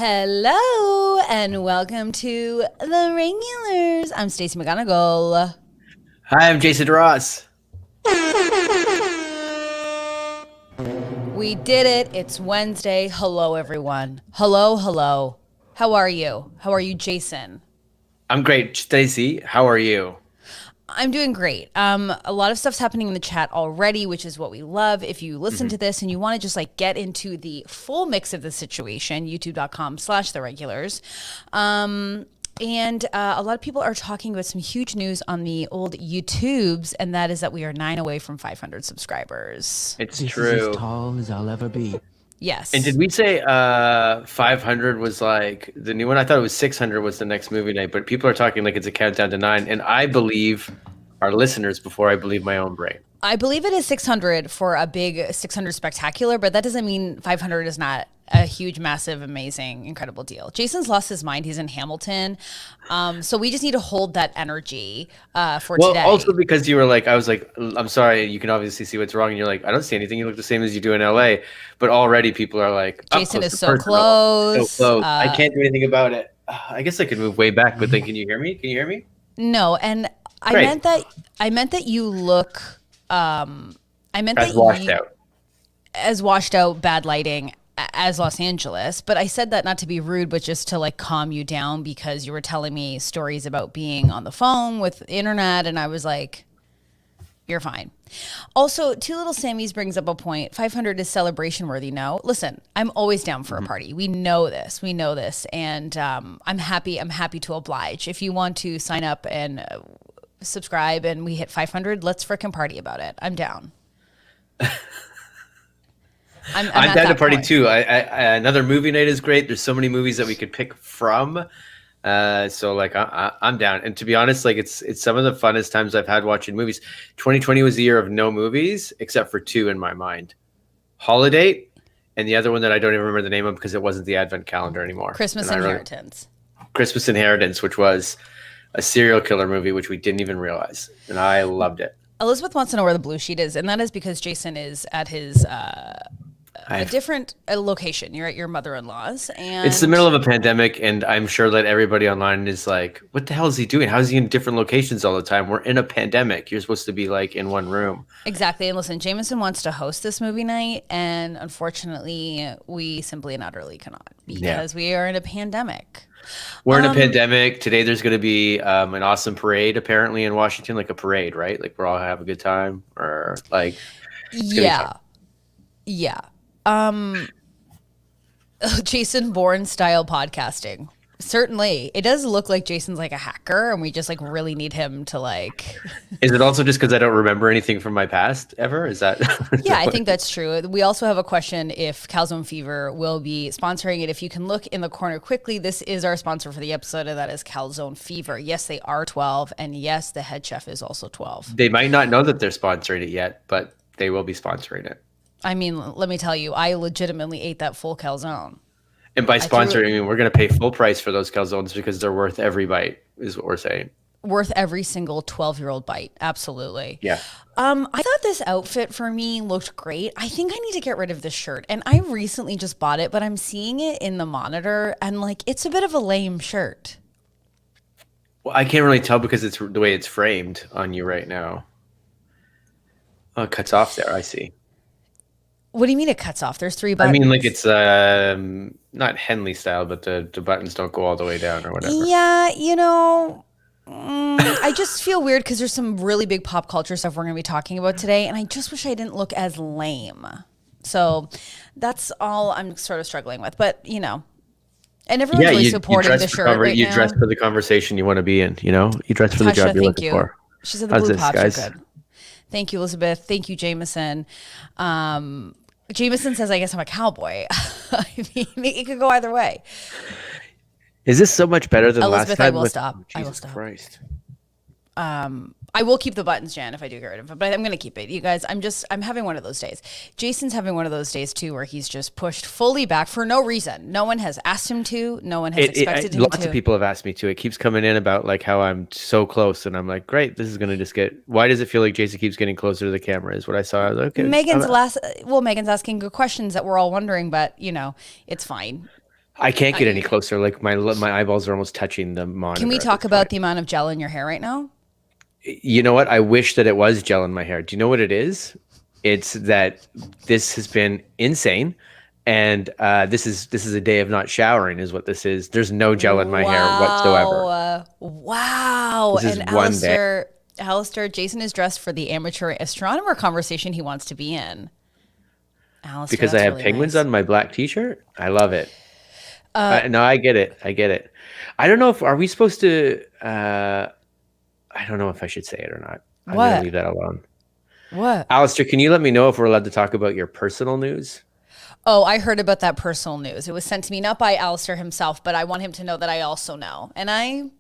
Hello and welcome to the Regulars. I'm Stacey McGonigal. Hi, I'm Jason Ross. We did it. It's Wednesday. Hello, everyone. Hello. How are you? How are you, Jason? I'm great. Stacey, how are you? I'm doing great. A lot of stuff's happening in the chat already, which is what we love. If you listen to this and you want to just like get into the full mix of the situation, youtube.com/theregulars. And a lot of people are talking about some huge news on the old YouTubes, and that is that we are 9 away from 500 subscribers. It's This true. is as tall as I'll ever be. Yes. And did we say 500 was like the new one? I thought it was 600 was the next movie night, but people are talking like it's a countdown to 9. And I believe our listeners before I believe my own brain. I believe it is 600 for a big 600 spectacular, but that doesn't mean 500 is not a huge, massive, amazing, incredible deal. Jason's lost his mind. He's in Hamilton. So we just need to hold that energy for today. Well, also because you were like, I was like, I'm sorry, you can obviously see what's wrong. And you're like, I don't see anything. You look the same as you do in LA. But already people are like, Jason is so close. So close. I can't do anything about it. I guess I could move way back, but then can you hear me? Can you hear me? No, and I meant that you look as washed out, bad lighting as Los Angeles. But I said that not to be rude, but just to like calm you down because you were telling me stories about being on the phone with internet, and I was like, you're fine. Also, Two Little Sammys brings up a point. 500 is celebration worthy. No, listen, I'm always down for a party. We know this, and I'm happy to oblige. If you want to sign up and subscribe and we hit 500, let's frickin' party about it. I'm down. I'm down to party too. Another movie night is great. There's so many movies that we could pick from. So like I'm down. And to be honest, like it's some of the funnest times I've had watching movies. 2020 was the year of no movies except for 2 in my mind. Holiday and the other one that I don't even remember the name of because it wasn't the advent calendar anymore. Christmas Inheritance, which was a serial killer movie, which we didn't even realize. And I loved it. Elizabeth wants to know where the blue sheet is. And that is because Jason is at his a different location. You're at your mother-in-law's, and it's the middle of a pandemic, and I'm sure that everybody online is like, what the hell is he doing? How is he in different locations all the time? We're in a pandemic. You're supposed to be like in one room. Exactly. And listen, Jameson wants to host this movie night, and unfortunately we simply and utterly cannot because we are in a pandemic. We're in a pandemic. Today there's going to be an awesome parade apparently in Washington, like a parade, right? Like we're all have a good time, or like yeah. Jason Bourne style podcasting. Certainly. It does look like Jason's like a hacker and we just like really need him to like Is it also just because I don't remember anything from my past ever? Is that Yeah, I think that's true. We also have a question if Calzone Fever will be sponsoring it. If you can look in the corner quickly, this is our sponsor for the episode, and that is Calzone Fever. Yes, they are 12, and yes, the head chef is also 12. They might not know that they're sponsoring it yet, but they will be sponsoring it. I mean, let me tell you, I legitimately ate that full calzone. And by sponsoring, I mean we're going to pay full price for those calzones because they're worth every bite, is what we're saying. Worth every single 12-year-old bite. Absolutely. Yeah. I thought this outfit for me looked great. I think I need to get rid of this shirt. And I recently just bought it, but I'm seeing it in the monitor and like it's a bit of a lame shirt. Well, I can't really tell because it's the way it's framed on you right now. Oh, it cuts off there. I see. What do you mean it cuts off? There's 3 buttons. I mean, like it's not Henley style, but the buttons don't go all the way down or whatever. Yeah, you know, I just feel weird because there's some really big pop culture stuff we're going to be talking about today, and I just wish I didn't look as lame. So that's all I'm sort of struggling with. But, you know, and everyone's really supporting the shirt right you now. dress for the conversation you want to be in, you know? You dress for the job you're looking for. She said the blue pops are good. Thank you, Elizabeth. Thank you, Jameson. Jameson says, I guess I'm a cowboy. I mean, it could go either way. Is this so much better than Elizabeth, last time? I will stop. Jesus I will stop. Christ. I will keep the buttons, Jan, if I do get rid of it, but I'm going to keep it. You guys, I'm having one of those days. Jason's having one of those days too, where he's just pushed fully back for no reason. No one has asked him to. No one has expected him to. Lots of people have asked me to. It keeps coming in about like how I'm so close, and I'm like, great, this is going to just get. Why does it feel like Jason keeps getting closer to the camera? Is what I saw. I was like, okay. Megan's asking good questions that we're all wondering, but you know, it's fine. I can't get any closer. Like my eyeballs are almost touching the monitor. Can we talk about the amount of gel in your hair right now? You know what? I wish that it was gel in my hair. Do you know what it is? It's that this has been insane. And this is a day of not showering is what this is. There's no gel in my hair whatsoever. Wow. This is And one day. Alistair, Jason is dressed for the amateur astronomer conversation he wants to be in. Alistair, Because I have really penguins nice. on my black t-shirt. I love it. No, I get it. I get it. I don't know if are we supposed to I don't know if I should say it or not. I'm gonna leave that alone. What? Alistair, can you let me know if we're allowed to talk about your personal news? Oh, I heard about that personal news. It was sent to me not by Alistair himself, but I want him to know that I also know. And I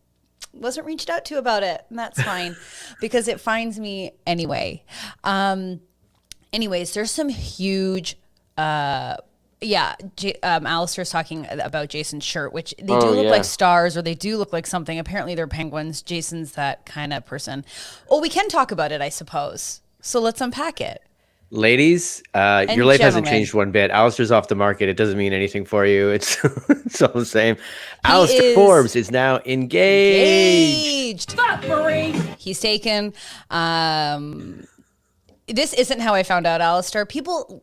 wasn't reached out to about it. And that's fine because it finds me anyway. Anyways, there's some huge Alistair's talking about Jason's shirt, which they do look like stars or they do look like something. Apparently they're penguins. Jason's that kind of person. Oh, we can talk about it, I suppose. So let's unpack it. Ladies, your life hasn't changed one bit. Alistair's off the market. It doesn't mean anything for you. It's it's all the same. Alistair Forbes is now engaged. Stop, Marie. He's taken. This isn't how I found out, Alistair. People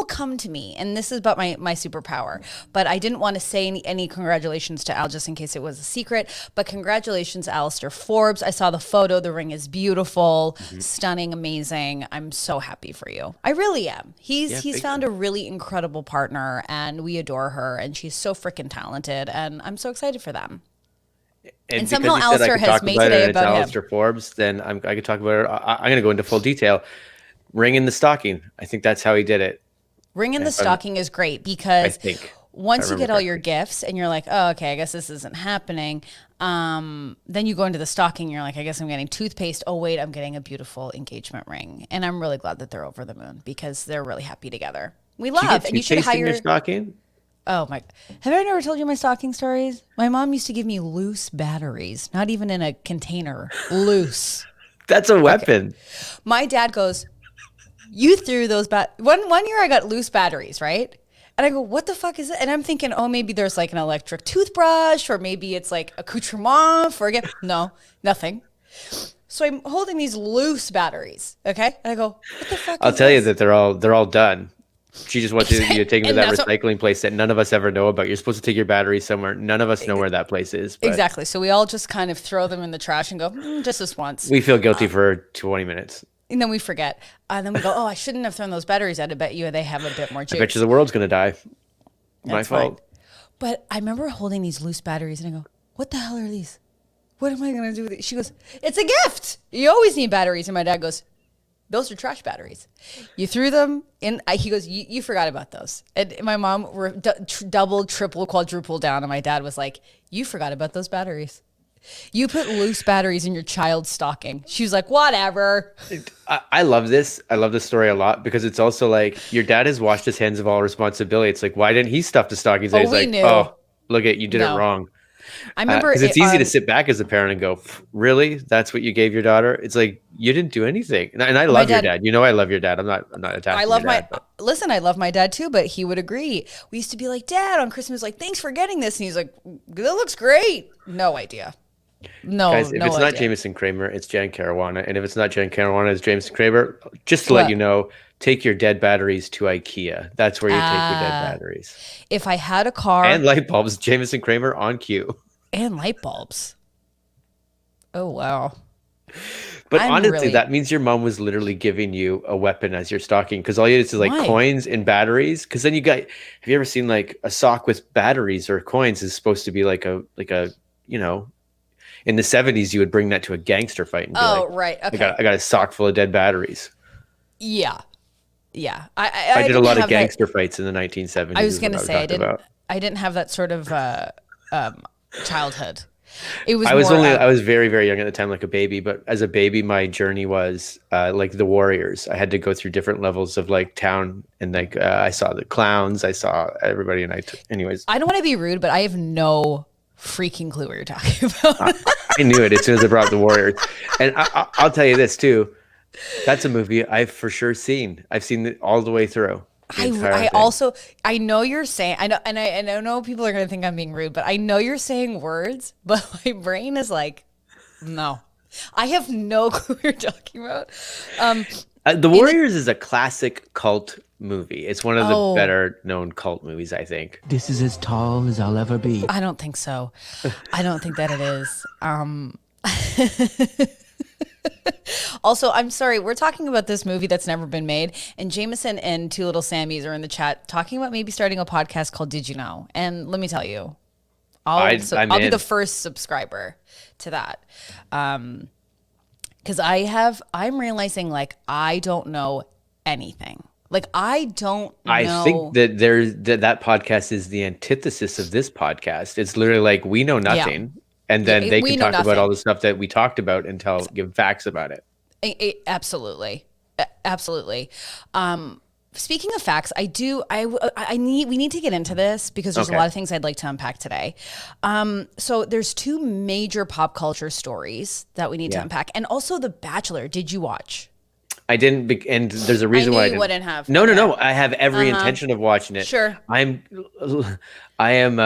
come to me, and this is about my superpower. But I didn't want to say any congratulations to Al just in case it was a secret. But congratulations, Alistair Forbes. I saw the photo. The ring is beautiful, stunning, amazing. I'm so happy for you. I really am. He's found a really incredible partner, and we adore her, and she's so freaking talented, and I'm so excited for them. And somehow Alistair has made today about him. Alistair Forbes, then I could talk about it. I'm going to go into full detail. Ring in the stocking. I think that's how he did it. Ring in the stocking is great because once you get all your gifts and you're like, oh, okay, I guess this isn't happening. Then you go into the stocking. You're like, I guess I'm getting toothpaste. Oh, wait, I'm getting a beautiful engagement ring. And I'm really glad that they're over the moon because they're really happy together. We love. And you should hire your stocking. Oh my! Have I never told you my stocking stories? My mom used to give me loose batteries, not even in a container, loose. That's a weapon. Okay. My dad goes, you threw those one year I got loose batteries, right? And I go, what the fuck is it? And I'm thinking, oh, maybe there's like an electric toothbrush or maybe it's like accoutrement for a gift. No, nothing. So I'm holding these loose batteries, okay? And I go, what the fuck I'll tell you that they're all done. She just wants you to take them to that recycling place that none of us ever know about. You're supposed to take your batteries somewhere. None of us know where that place is. But exactly. So we all just kind of throw them in the trash and go, just this once. We feel guilty for 20 minutes. And then we forget. And then we go, oh, I shouldn't have thrown those batteries out. I bet you they have a bit more juice. I bet you the world's going to die. My fault. But I remember holding these loose batteries and I go, what the hell are these? What am I going to do with these? She goes, it's a gift. You always need batteries. And my dad goes, those are trash batteries. You threw them in. He goes, you forgot about those. And my mom doubled, triple, quadruple down. And my dad was like, you forgot about those batteries. You put loose batteries in your child's stocking. She was like, whatever. I love this. I love this story a lot because it's also like your dad has washed his hands of all responsibility. It's like, why didn't he stuff the stockings? He's like, knew. Oh, look at you did it wrong. I remember because it's easy to sit back as a parent and go, really? That's what you gave your daughter? It's like, you didn't do anything. And I love your dad. You know, I love your dad. I'm not attacking your dad. Listen, I love my dad too, but he would agree. We used to be like, Dad, on Christmas, like, thanks for getting this. And he's like, that looks great. No idea. No, guys, if it's not Jameson Kramer, it's Jan Caruana. And if it's not Jan Caruana, it's Jameson Kramer. Just to let you know, take your dead batteries to IKEA. That's where you take your dead batteries. If I had a car. And light bulbs, Jameson Kramer on cue. And light bulbs. Oh, wow. But honestly, that means your mom was literally giving you a weapon as your stocking because all you did is like coins and batteries. Because then have you ever seen like a sock with batteries or coins is supposed to be like a you know, in the 70s, you would bring that to a gangster fight and be right. Okay. I got a sock full of dead batteries. Yeah. Yeah. I did a lot of gangster fights in the 1970s. I was going to say, I didn't have that sort of childhood. It was I was very, very young at the time, like a baby. But as a baby, my journey was like the Warriors. I had to go through different levels of like town. And like I saw the clowns. I saw everybody. And anyways. I don't want to be rude, but I have no freaking clue what you're talking about. I knew it as soon as I brought up the Warriors. And I'll tell you this too. That's a movie I've for sure seen. I've seen it all the way through. The entire I thing. also, I know you're saying, I know, and I know people are going to think I'm being rude, but I know you're saying words, but my brain is like, no, I have no clue what you're talking about. The Warriors is a classic cult movie. It's one of the Oh, better known cult movies, I think. This is as tall as I'll ever be. I don't think so. I don't think that it is. Also, I'm sorry, we're talking about this movie that's never been made, and Jameson and Two Little Sammys are in the chat talking about maybe starting a podcast called Did You Know? And let me tell you, I'll be in. the first subscriber to that. Because I'm realizing like I don't know anything. Like I don't know. I think that that podcast is the antithesis of this podcast. It's literally like we know nothing, and then they we can know talk about nothing. all the stuff that we talked about and give facts about it. Absolutely. Absolutely. Speaking of facts, we need to get into this because there's a lot of things I'd like to unpack today. So there's two major pop culture stories that we need to unpack. And also The Bachelor. Did you watch? I didn't, and there's a reason why I didn't. Wouldn't have. No. I have every intention of watching it. Sure. I am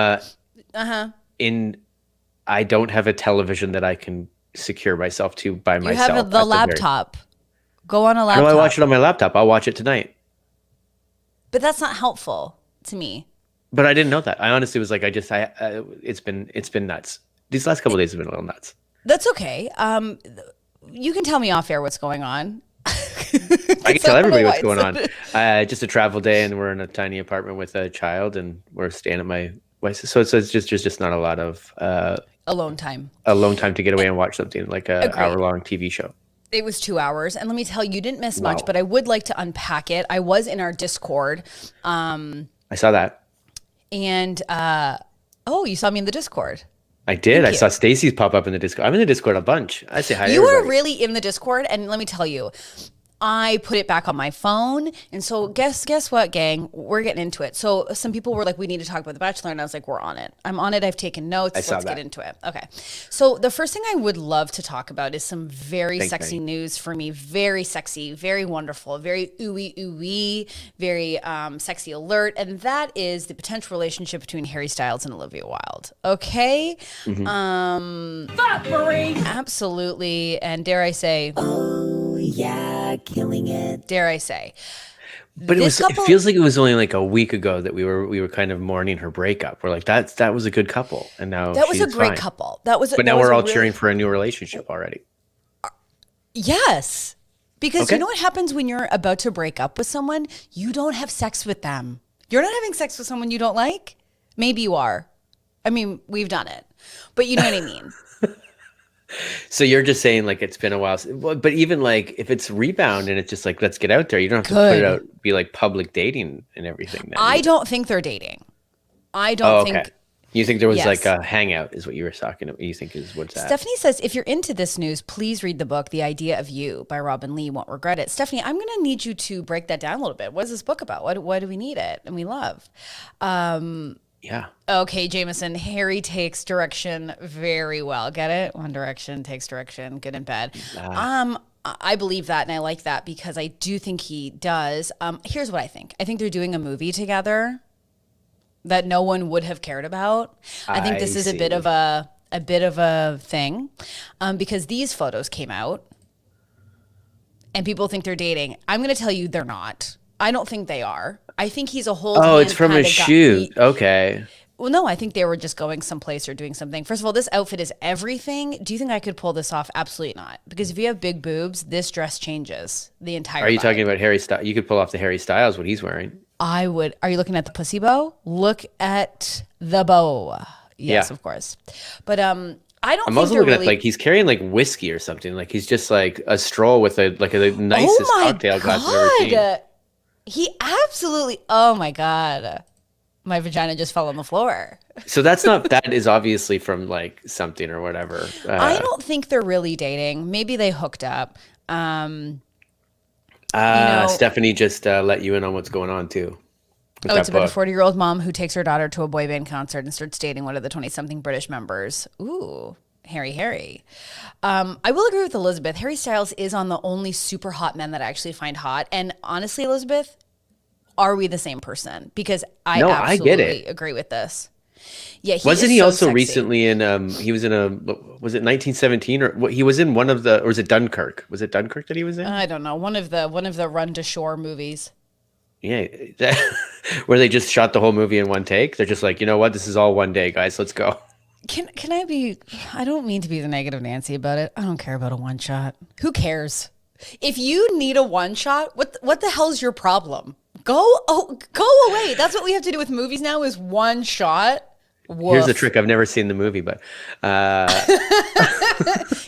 I don't have a television that I can secure myself to by myself. You have the laptop. Go on a laptop. How do I watch it on my laptop? I'll watch it tonight. But that's not helpful to me. But I didn't know that. I honestly was like, it's been nuts. These last couple of days have been a little nuts. That's okay. You can tell me off air what's going on. I can tell everybody what's going on. Just a travel day, and we're in a tiny apartment with a child, and we're staying at my wife's. So it's just not a lot of alone time to get away and watch something like a hour-long TV show. It was 2 hours, and let me tell you didn't miss much, but I would like to unpack it. I was in our Discord. I saw that. And you saw me in the Discord. I did. I saw Stacey's pop up in the Discord. I'm in the Discord a bunch. I say hi to You everybody. are really in the Discord, and let me tell you, I put it back on my phone, and so guess what, gang? We're getting into it. So some people were like, we need to talk about The Bachelor, and I was like, we're on it. I'm on it. I've taken notes. Let's get into it. Okay. So the first thing I would love to talk about is some very sexy news for me. Very sexy, very wonderful, very ooey, very sexy alert, and that is the potential relationship between Harry Styles and Olivia Wilde. Okay? Fuck, Marie! Absolutely. And dare I say... Yeah, killing it. Dare I say. But it feels like it was only like a week ago that we were kind of mourning her breakup. We're like, that was a good couple. And now that was a great fine. couple. But now we're all cheering for a new relationship already. Yes. Because you know what happens when you're about to break up with someone? You don't have sex with them. You're not having sex with someone you don't like? Maybe you are. I mean, we've done it. But you know what I mean? So you're just saying like it's been a while, but even like if it's rebound and it's just like let's get out there, you don't have to put it out, be like public dating and everything. Then, I don't think they're dating. I don't think. You think there was like a hangout is what you were talking about. You think is what's that? Stephanie says, if you're into this news, please read the book, The Idea of You by Robin Lee. You won't regret it. Stephanie, I'm going to need you to break that down a little bit. What is this book about? What do we need it? And we love. Yeah. Okay, Jameson. Harry takes direction very well. Get it? One Direction takes direction, good and bad. I believe that, and I like that because I do think he does. Here's what I think. I think they're doing a movie together that no one would have cared about. I think this is a bit of a thing because these photos came out, and people think they're dating. I'm going to tell you they're not. I don't think they are. I think he's a whole. Oh, it's from a shoot. Okay. Well, no, I think they were just going someplace or doing something. First of all, this outfit is everything. Do you think I could pull this off? Absolutely not. Because if you have big boobs, this dress changes the entire Are you vibe. talking about Harry Styles? You could pull off the Harry Styles, what he's wearing. I would. Are you looking at the pussy bow? Look at the bow. Yes, of course. But I don't I'm also looking at like he's carrying like whiskey or something. Like he's just like a stroll with the nicest cocktail glass I've ever seen. He absolutely, oh my God. My vagina just fell on the floor. So that is obviously from like something or whatever. I don't think they're really dating. Maybe they hooked up. Stephanie just let you in on what's going on too. It's about a 40-year-old mom who takes her daughter to a boy band concert and starts dating one of the 20-something British members. Ooh, Harry. I will agree with Elizabeth. Harry Styles is on the only super hot men that I actually find hot. And honestly, Elizabeth, are we the same person? Because I No, I get absolutely it. agree with this. Yeah, Wasn't is he so also sexy. recently in he was in a was it 1917 or what, he was in one of the, or was it Dunkirk? Was it Dunkirk that he was in? I don't know, one of the Run to Shore movies. Yeah, where they just shot the whole movie in one take. They're just like, you know what, this is all one day, guys. Let's go. Can I be? I don't mean to be the negative Nancy about it. I don't care about a one shot. Who cares? If you need a one shot, what the hell's your problem? Go away. That's what we have to do with movies now is one shot. Woof. Here's the trick. I've never seen the movie, but Yeah,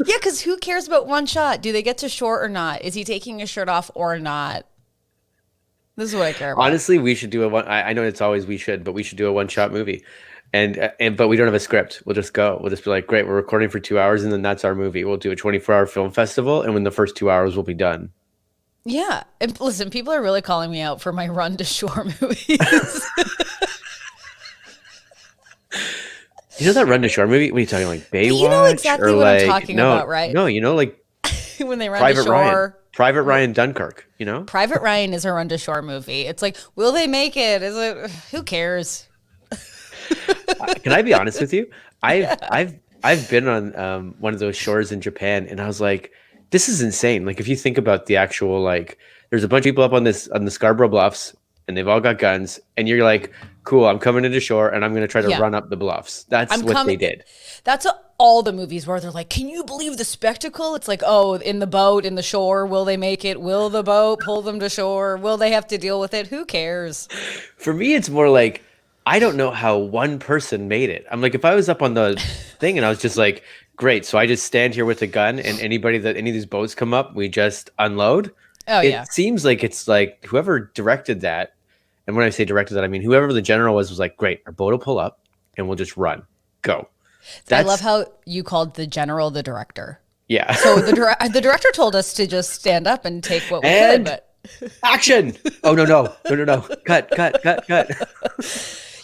because who cares about one shot? Do they get to shore or not? Is he taking his shirt off or not? This is what I care about. honestly, we should do a one. I know it's always we should, but we should do a one shot movie. And but we don't have a script. We'll just go. We'll just be like, great, we're recording for 2 hours, and then that's our movie. We'll do a 24-hour film festival, and when the first 2 hours will be done. Yeah. And listen, people are really calling me out for my Run to Shore movies. You know that Run to Shore movie? What are you talking, like Baywatch? You know exactly or what I'm like, talking no, about, right? No, you know, like When they run to Private shore. Ryan. Private Ryan Dunkirk, you know? Private Ryan is a Run to Shore movie. It's like, will they make it? Is it? Who cares? Can I be honest with you? I've been on one of those shores in Japan, and I was like, this is insane. Like, if you think about the actual, like, there's a bunch of people up on the Scarborough Bluffs, and they've all got guns, and you're like, cool, I'm coming into shore, and I'm going to try to run up the bluffs. That's what they did. That's all the movies where they're like, can you believe the spectacle? It's like, oh, in the boat, in the shore, will they make it? Will the boat pull them to shore? Will they have to deal with it? Who cares? For me, it's more like, I don't know how one person made it. I'm like, if I was up on the thing and I was just like, great, so I just stand here with a gun, and any of these boats come up, we just unload. Oh, It yeah. seems like it's like whoever directed that, and when I say directed that, I mean whoever the general was like, great, our boat will pull up, and we'll just run, go. I love how you called the general the director. Yeah. So the director told us to just stand up and take what we And- could, but Action! Oh no! Cut!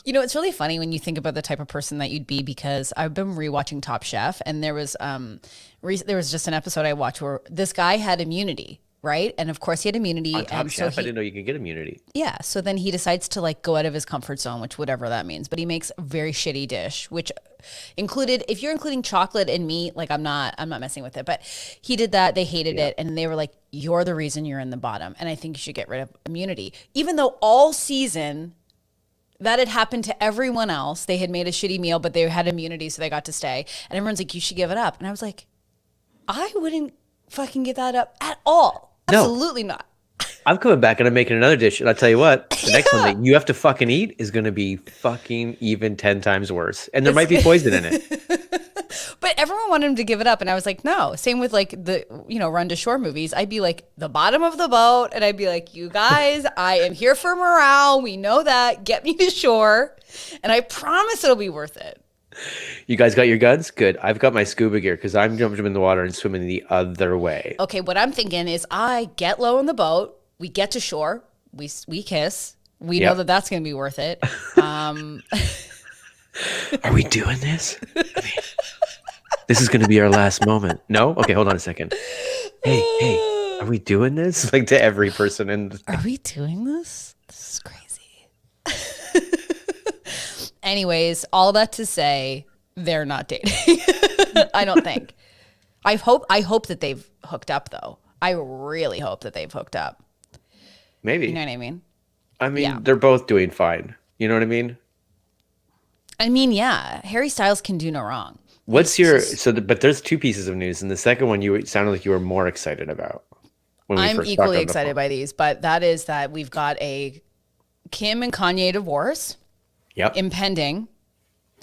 you know, it's really funny when you think about the type of person that you'd be, because I've been rewatching Top Chef, and there was just an episode I watched where this guy had immunity, right? And of course he had immunity. On Top and Chef, so I didn't know you could get immunity. yeah. So then he decides to like go out of his comfort zone, which whatever that means. But he makes a very shitty dish, which included, if you're including chocolate and meat, like I'm not messing with it. But he did that. They hated it, and they were like, "You're the reason you're in the bottom." And I think you should get rid of immunity, even though all season that had happened to everyone else. They had made a shitty meal, but they had immunity, so they got to stay. And everyone's like, "You should give it up." And I was like, I wouldn't fucking give that up at all. No. Absolutely not. I'm coming back and I'm making another dish, and I'll tell you what, the next one that you have to fucking eat is going to be fucking even 10 times worse, and there might be poison in it. But everyone wanted him to give it up, and I was like, no. Same with like the Run to Shore movies. I'd be like the bottom of the boat, and I'd be like, you guys, I am here for morale. We know that. Get me to shore, and I promise it'll be worth it. You guys got your guns? Good. I've got my scuba gear because I'm jumping in the water and swimming the other way. Okay, what I'm thinking is I get low in the boat. We get to shore. We kiss. We know that that's going to be worth it. Are we doing this? I mean, this is going to be our last moment. No? Okay, hold on a second. Hey, are we doing this? Like to every person in. Are we doing this? This is crazy. Anyways, all that to say, they're not dating. I don't think. I hope that they've hooked up, though. I really hope that they've hooked up. Maybe. You know what I mean? I mean, they're both doing fine. You know what I mean? I mean, yeah. Harry Styles can do no wrong. What's but there's two pieces of news, and the second one you sounded like you were more excited about. I'm equally excited by these, but that is that we've got a Kim and Kanye divorce. Yep. Impending.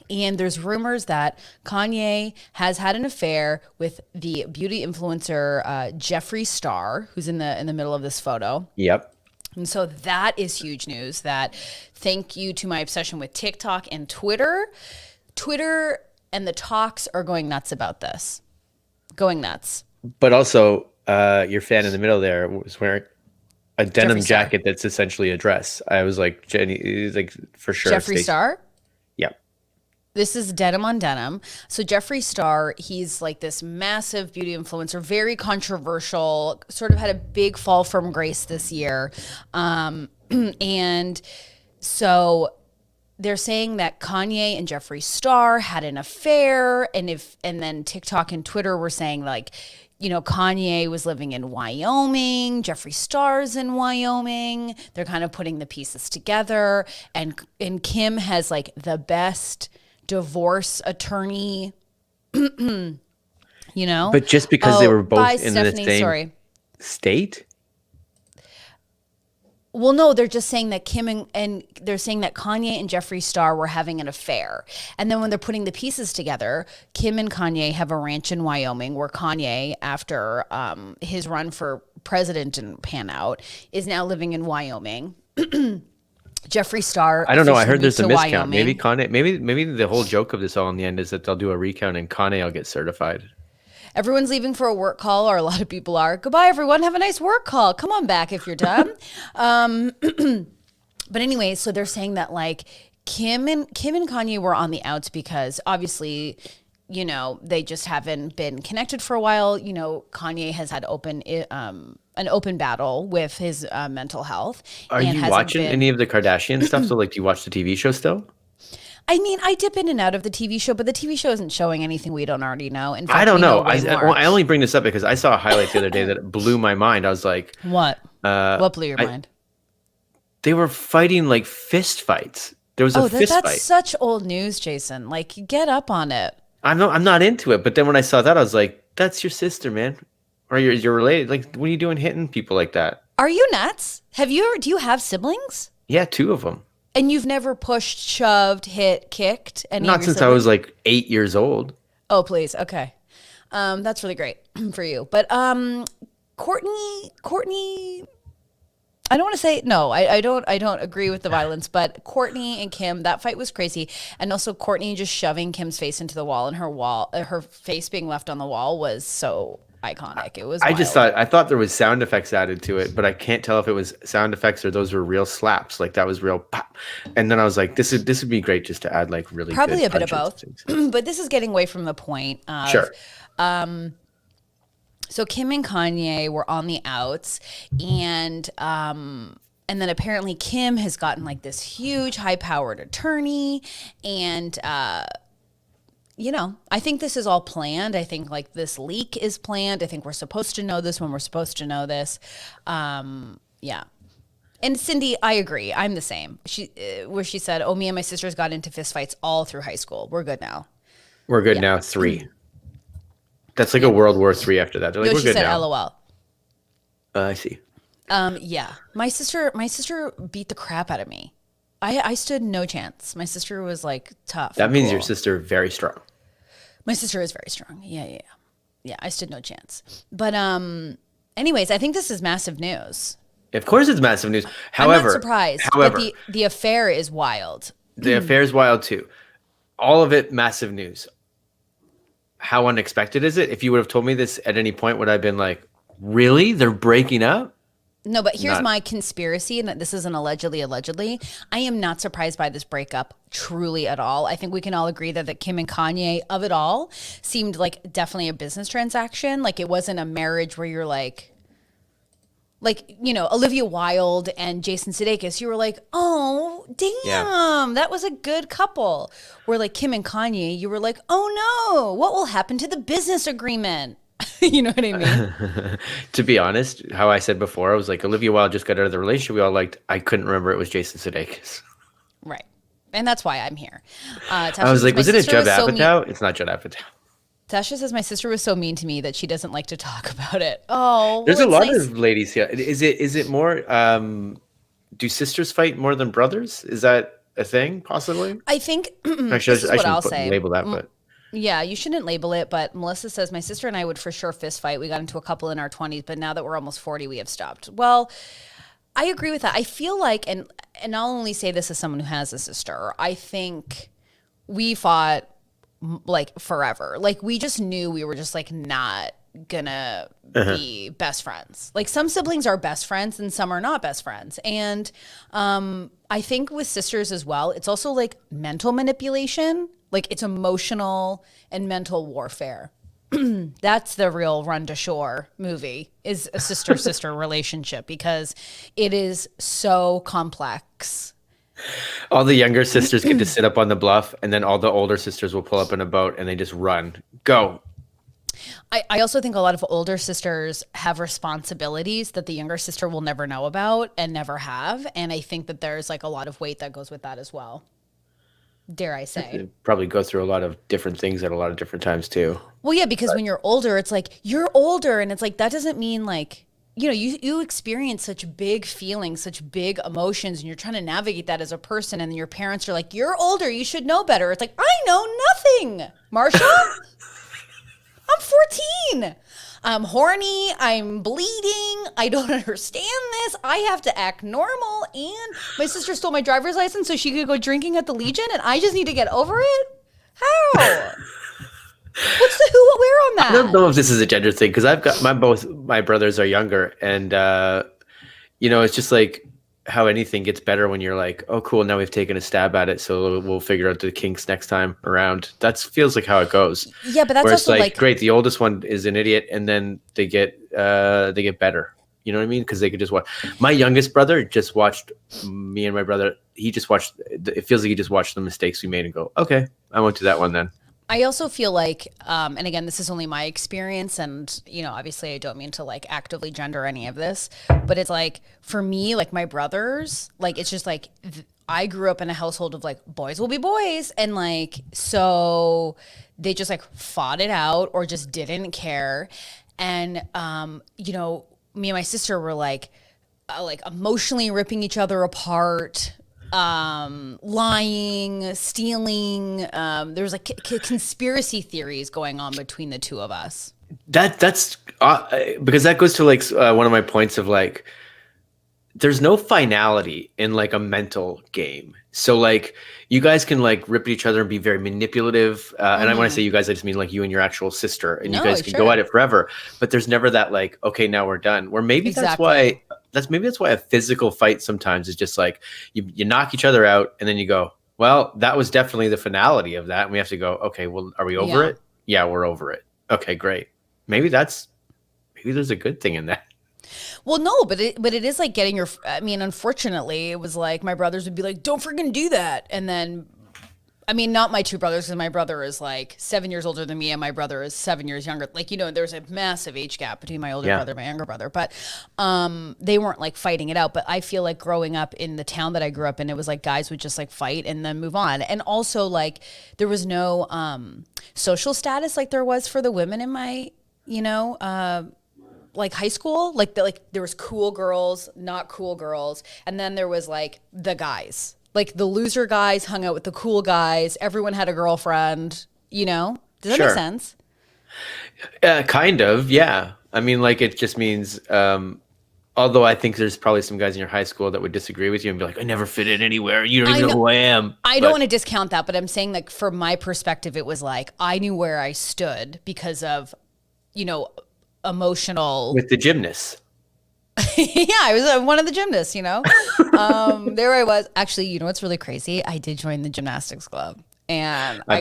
And there's rumors that Kanye has had an affair with the beauty influencer Jeffree Star, who's in the middle of this photo. Yep. And so that is huge news. That thank you to my obsession with TikTok and Twitter. Twitter and the talks are going nuts about this. Going nuts. But also, your fan in the middle there was wearing a denim Jeffree Star. jacket that's essentially a dress. I was like, Jenny, like for sure. Jeffree Stacey. Star? Yep. This is denim on denim. So Jeffree Star, he's like this massive beauty influencer, very controversial, sort of had a big fall from grace this year. And so they're saying that Kanye and Jeffree Star had an affair, and then TikTok and Twitter were saying like, Kanye was living in Wyoming, Jeffree Star's in Wyoming. They're kind of putting the pieces together, and Kim has like the best divorce attorney, But just because they were both in the same state? Well, no, they're just saying that Kim and they're saying that Kanye and Jeffree Star were having an affair. And then when they're putting the pieces together, Kim and Kanye have a ranch in Wyoming where Kanye, after his run for president didn't pan out, is now living in Wyoming. Jeffree Star. I don't know. I heard there's a miscount. Wyoming. Maybe Kanye. Maybe the whole joke of this all in the end is that they'll do a recount and Kanye will get certified. Everyone's leaving for a work call, or a lot of people are. Goodbye, everyone. Have a nice work call. Come on back if you're done. But anyway, so they're saying that like Kim and Kanye were on the outs because obviously, they just haven't been connected for a while. Kanye has had an open battle with his mental health. Are you watching any of the Kardashian stuff? So like, do you watch the TV show still? I mean, I dip in and out of the TV show, but the TV show isn't showing anything we don't already know. In fact, I don't know. I only bring this up because I saw a highlight the other day that blew my mind. I was like, what? What blew your mind? They were fighting like fist fights. There was a fist fight. That's such old news, Jason. Like, get up on it. I'm not into it. But then when I saw that, I was like, that's your sister, man. Or you're related. Like, what are you doing hitting people like that? Are you nuts? Do you have siblings? Yeah, 2 of them. And you've never pushed, shoved, hit, kicked any Not of your since siblings? I was like 8 years old. Oh, please. Okay. That's really great for you. But Courtney, I don't want to say no. I don't agree with the violence, but Courtney and Kim, that fight was crazy. And also Courtney just shoving Kim's face into the wall, and her face being left on the wall was so iconic. It was wild. I thought there was sound effects added to it, but I can't tell if it was sound effects or those were real slaps. Like that was real pop. And then I was like, this would be great just to add like really probably good a bit of both. But this is getting away from the point of sure. So Kim and Kanye were on the outs, and then apparently Kim has gotten like this huge high-powered attorney, and I think this is all planned. I think like this leak is planned. I think we're supposed to know this when we're supposed to know this. Yeah. And Cindy, I agree. I'm the same. Where she said, "Oh, me and my sisters got into fistfights all through high school. We're good now." We're good now. 3. That's like a World War III after that. They're like, No, we're she good said now. LOL. I see. Yeah. My sister beat the crap out of me. I stood no chance. My sister was like tough. That means cool. your sister very strong. My sister is very strong. Yeah. I stood no chance. But anyways, I think this is massive news. Of course it's massive news. However, I'm not surprised. However, but the affair is wild. The affair is wild too. All of it massive news. How unexpected is it? If you would have told me this at any point, would I have been like, really? They're breaking up? No, but here's my conspiracy, and this isn't allegedly. I am not surprised by this breakup truly at all. I think we can all agree that Kim and Kanye, of it all, seemed like definitely a business transaction. Like it wasn't a marriage where you're like Olivia Wilde and Jason Sudeikis, you were like, oh, damn, that was a good couple. Where like Kim and Kanye, you were like, oh no, what will happen to the business agreement? You know what I mean? To be honest, how I said before, I was like, Olivia Wilde just got out of the relationship we all liked. I couldn't remember it was Jason Sudeikis. Right. And that's why I'm here. I was like, was it a Judd Apatow? It's not Judd Apatow. Tasha says my sister was so mean to me that she doesn't like to talk about it. Oh, there's a lot of ladies here. Is it more? Do sisters fight more than brothers? Is that a thing? Possibly. I think. Actually, I shouldn't label that, but. Yeah, you shouldn't label it. But Melissa says my sister and I would for sure fist fight. We got into a couple in our 20s, but now that we're almost 40, we have stopped. Well, I agree with that. I feel like, and I'll only say this as someone who has a sister. I think we fought like forever. Like we just knew we were just like not gonna be best friends. Like some siblings are best friends and some are not best friends. And I think with sisters as well, it's also like mental manipulation. Like it's emotional and mental warfare. That's the real Run to Shore movie, is a sister-sister relationship, because it is so complex. All the younger sisters get to sit up on the bluff, and then all the older sisters will pull up in a boat and they just run. Go. I also think a lot of older sisters have responsibilities that the younger sister will never know about and never have. And I think that there's like a lot of weight that goes with that as well. Dare I say. They probably go through a lot of different things at a lot of different times too. Well, yeah, because when you're older, it's like you're older, and it's like that doesn't mean like, you know, you experience such big feelings, such big emotions, and you're trying to navigate that as a person, and then your parents are like, "You're older, you should know better." It's like, I know nothing, Marsha. I'm 14. I'm horny. I'm bleeding. I don't understand this. I have to act normal. And my sister stole my driver's license so she could go drinking at the Legion, and I just need to get over it? How? What's the who, what, where on that? I don't know if this is a gender thing, because I've got both my brothers are younger, and you know, it's just like how anything gets better when you're like, oh cool, now we've taken a stab at it, so we'll figure out the kinks next time around. That feels like how it goes. Yeah, but that's where also it's like great, the oldest one is an idiot, and then they get better. You know what I mean? Because they could just watch. My youngest brother just watched me and my brother. He just watched. It feels like he just watched the mistakes we made and go, okay, I won't do that one then. I also feel like, and again, this is only my experience, and, you know, obviously I don't mean to like actively gender any of this, but it's like, for me, like my brothers, like, it's just like, I grew up in a household of like, boys will be boys. And like, so they just like fought it out or just didn't care. And, you know, me and my sister were like emotionally ripping each other apart, lying, stealing. There was like conspiracy theories going on between the two of us. That's because that goes to like one of my points of like, there's no finality in like a mental game. So like you guys can like rip at each other and be very manipulative. And I want to say you guys, I just mean like you and your actual sister, and you guys can go at it forever, but there's never that like, okay, now we're done. Where maybe that's why a physical fight sometimes is just like you knock each other out and then you go, well, that was definitely the finality of that. And we have to go, okay, well, are we over it? Yeah, we're over it. Okay, great. Maybe there's a good thing in that. Well, no, but it is like getting I mean, unfortunately, it was like my brothers would be like, don't freaking do that. And then, I mean, not my two brothers, because my brother is like 7 years older than me and my brother is 7 years younger. Like, you know, there's a massive age gap between my older brother and my younger brother. But they weren't like fighting it out. But I feel like growing up in the town that I grew up in, it was like guys would just like fight and then move on. And also like there was no social status like there was for the women in my, you know, like high school. Like there was cool girls, not cool girls. And then there was like the guys. Like the loser guys hung out with the cool guys. Everyone had a girlfriend, you know? Does that make sense? Kind of, yeah. I mean, like it just means, although I think there's probably some guys in your high school that would disagree with you and be like, I never fit in anywhere. You don't even know who I am. I don't want to discount that, but I'm saying like from my perspective, it was like I knew where I stood because of, you know, emotional. With the gymnasts. Yeah, I was one of the gymnasts, you know. There I was. Actually, you know what's really crazy? I did join the gymnastics club, and I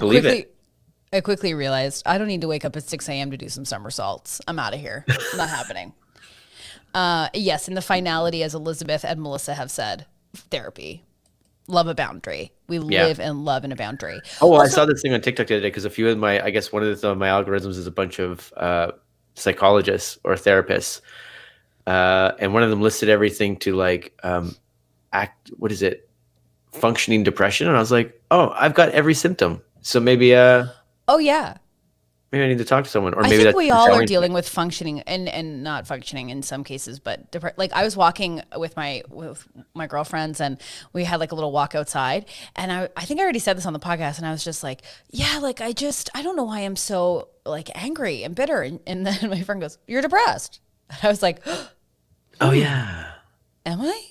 quickly realized I don't need to wake up at 6 a.m. to do some somersaults. I'm out of here. Not happening. Yes, in the finality, as Elizabeth and Melissa have said, therapy. Love a boundary. We live and love in a boundary. Oh, well, also, I saw this thing on TikTok the other day because a few of my, I guess one of my algorithms is a bunch of psychologists or therapists. And one of them listed everything to like functioning depression. And I was like, oh, I've got every symptom. So maybe oh yeah. Maybe I need to talk to someone. Or I maybe think we all are dealing with functioning and not functioning in some cases, but like I was walking with my girlfriends and we had like a little walk outside, and I think I already said this on the podcast, and I was just like, yeah, like I don't know why I'm so like angry and bitter. And then my friend goes, you're depressed. And I was like, oh yeah. Am I?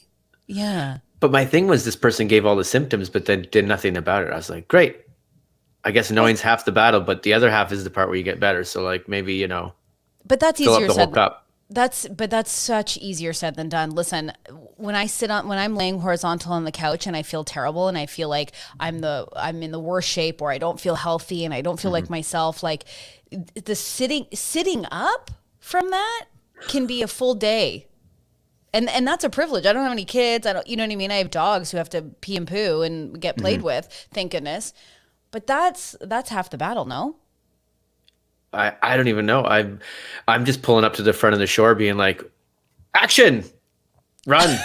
Yeah. But my thing was this person gave all the symptoms, but then did nothing about it. I was like, great. I guess knowing's half the battle, but the other half is the part where you get better. So like maybe, you know, but that's easier said. That's such easier said than done. Listen, when I'm laying horizontal on the couch and I feel terrible and I feel like I'm in the worst shape, or I don't feel healthy and I don't feel like myself, like the sitting up from that can be a full day. And that's a privilege. I don't have any kids. You know what I mean? I have dogs who have to pee and poo and get played with, thank goodness. But that's half the battle, no? I don't even know. I'm just pulling up to the front of the shore being like, action, run.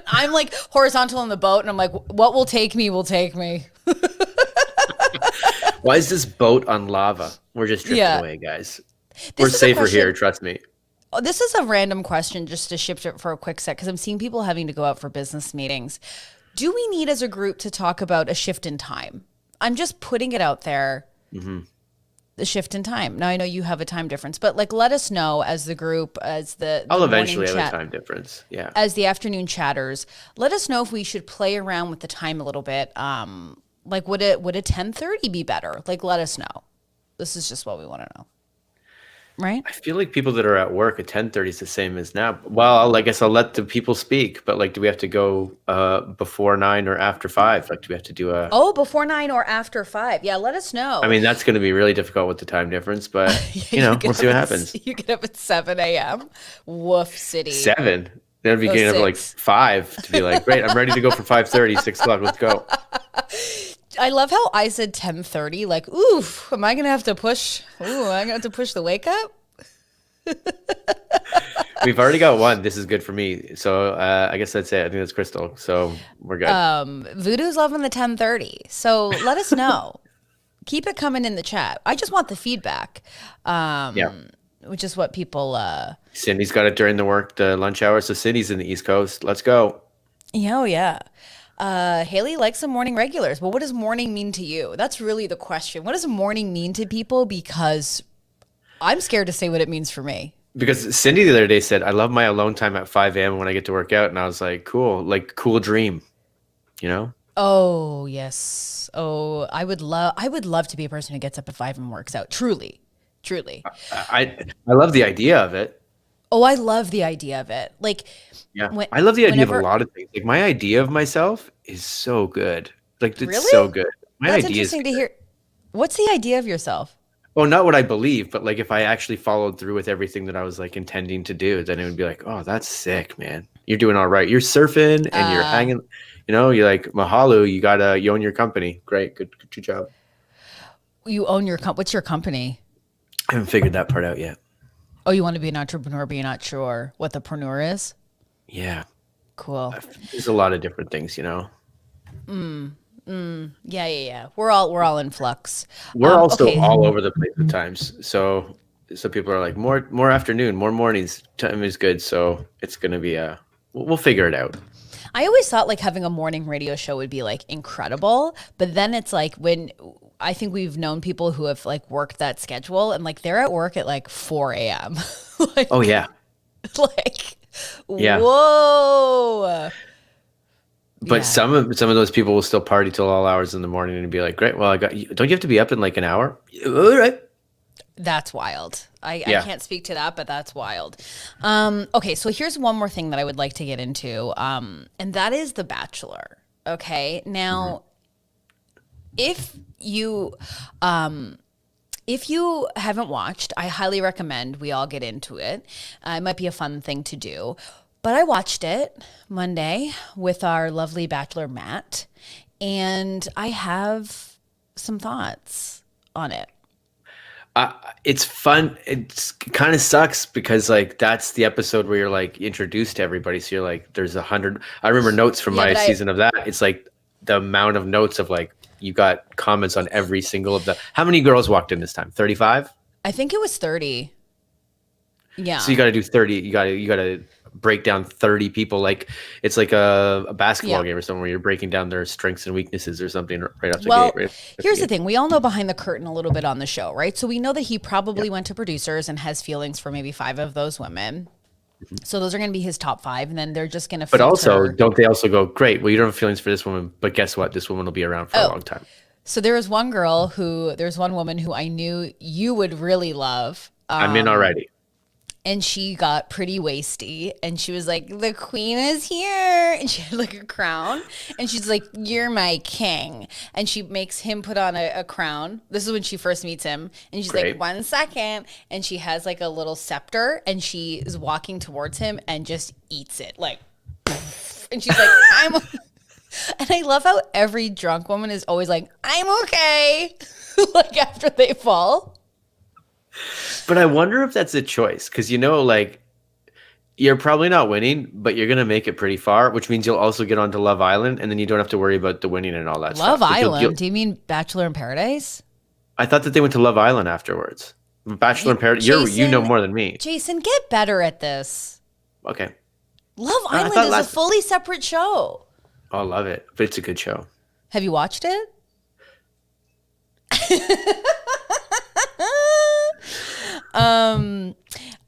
I'm like horizontal in the boat and I'm like, what will take me will take me. Why is this boat on lava? We're just drifting away, guys. We're safer here, trust me. Oh, this is a random question just to shift it for a quick sec because I'm seeing people having to go out for business meetings. Do we need as a group to talk about a shift in time? I'm just putting it out there. The shift in time. Now I know you have a time difference, but like let us know as the group, as the I'll eventually have a time difference. Yeah. As the afternoon chatters, let us know if we should play around with the time a little bit. Like would a 10:30 be better? Like let us know. This is just what we want to know. Right? I feel like people that are at work at 10:30 is the same as now. Well, I guess I'll let the people speak, but like, do we have to go before 9 or after 5? Like, do we have to do before 9 or after 5? Yeah, let us know. I mean, that's going to be really difficult with the time difference, but we'll see what happens. You get up at 7 a.m. Woof city. 7? Then be getting up at like 5 to be like, great, I'm ready to go for 5:30, 6 o'clock, let's go. I love how I said 10:30. Like, oof, am I going to have to push? Ooh, am I going to have to push the wake up? We've already got one. This is good for me. So I guess that's it. I think that's Crystal. So we're good. Voodoo's loving the 10:30. So let us know. Keep it coming in the chat. I just want the feedback. Which is what people... Cindy's got it during the lunch hour. So Cindy's in the East Coast. Let's go. Yeah. Haley likes some morning regulars. Well, what does morning mean to you? That's really the question. What does morning mean to people? Because I'm scared to say what it means for me. Because Cindy the other day said, I love my alone time at 5 a.m. when I get to work out. And I was like, cool, like cool dream, Oh, yes. Oh, I would love to be a person who gets up at 5 and works out. Truly. I love the idea of it. Oh, I love the idea of it. Like, yeah, I love the idea of a lot of things. Like my idea of myself is so good. Like it's really? so good. That's interesting to hear. What's the idea of yourself? Well, not what I believe, but like if I actually followed through with everything that I was like intending to do, then it would be like, oh, that's sick, man. You're doing all right. You're surfing and you're hanging. You're like mahalo. You own your company. Great, good job. You own your what's your company? I haven't figured that part out yet. Oh, you want to be an entrepreneur, but you're not sure what the preneur is? Yeah. Cool. There's a lot of different things, Yeah. We're all in flux. We're also all over the place at times. So people are like more afternoon, more mornings. Time is good. So it's gonna be we'll figure it out. I always thought like having a morning radio show would be like incredible, but then it's like when I think we've known people who have like worked that schedule and like they're at work at like 4 a.m. Like, oh yeah. Like, yeah. Whoa. But some of those people will still party till all hours in the morning and be like, great, well, don't you have to be up in like an hour? All right. That's wild. I can't speak to that, but that's wild. Okay, so here's one more thing that I would like to get into, and that is The Bachelor. Okay, now, if you haven't watched, I highly recommend we all get into it. It might be a fun thing to do. But I watched it Monday with our lovely Bachelor Matt, and I have some thoughts on it. It's fun. It kind of sucks because like that's the episode where you're like introduced to everybody. So you're like, there's 100. I remember notes from my season of that. It's like the amount of notes of like you got comments on every single of the. How many girls walked in this time? 35. I think it was 30. Yeah. So you got to do 30. You got to break down 30 people. Like it's like a basketball game or something where you're breaking down their strengths and weaknesses or something right off the gate. Right here's the thing. We all know behind the curtain a little bit on the show, right? So we know that he probably went to producers and has feelings for maybe 5 of those women. So those are going to be his top 5. And then they're just going to But also, don't they also go, great, well, you don't have feelings for this woman, but guess what? This woman will be around for a long time. So there's one woman who I knew you would really love. I'm in already. and she got pretty wasty, and she was like, the queen is here, and she had like a crown, and she's like, you're my king, and she makes him put on a crown. This is when she first meets him, and she's like, 1 second, and she has like a little scepter, and she is walking towards him and just eats it like, and she's like, I'm and I love how every drunk woman is always like, I'm okay, like after they fall. But I wonder if that's a choice, because like you're probably not winning, but you're gonna make it pretty far, which means you'll also get onto Love Island, and then you don't have to worry about the winning and all that stuff. Love Island? Do you mean Bachelor in Paradise? I thought that they went to Love Island afterwards. Bachelor in Paradise. You know more than me. Jason, get better at this. Okay. Love Island is a fully separate show. Oh, I love it, but it's a good show. Have you watched it?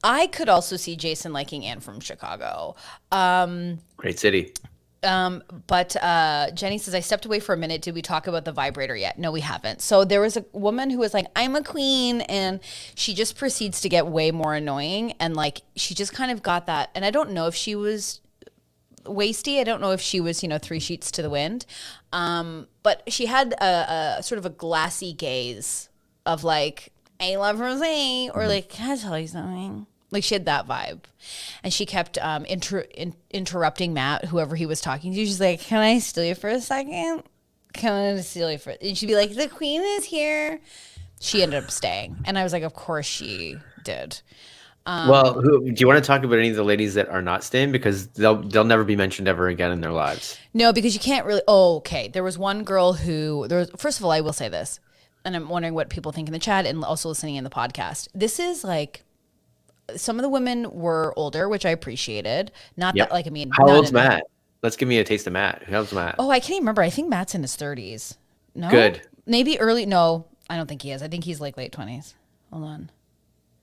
I could also see Jason liking Anne from Chicago. Great city. But Jenny says, I stepped away for a minute. Did we talk about the vibrator yet? No, we haven't. So there was a woman who was like, I'm a queen. And she just proceeds to get way more annoying. And like, she just kind of got that. And I don't know if she was wasty. I don't know if she was, 3 sheets to the wind. But she had a sort of a glassy gaze of like, I love rosé, or like, can I tell you something? Like, she had that vibe. And she kept interrupting Matt, whoever he was talking to. She's like, can I steal you for a second? Can I steal you for... And she'd be like, the queen is here. She ended up staying. And I was like, of course she did. Well, do you want to talk about any of the ladies that are not staying? Because they'll never be mentioned ever again in their lives. No, because you can't really... Oh, okay. There was one girl who... First of all, I will say this. And I'm wondering what people think in the chat and also listening in the podcast. This is like... Some of the women were older, which I appreciated. Not that, like, I mean... How old's Matt? Let's give me a taste of Matt. How's Matt? Oh, I can't even remember. I think Matt's in his 30s. No? Good. Maybe early... No, I don't think he is. I think he's, like, late 20s. Hold on.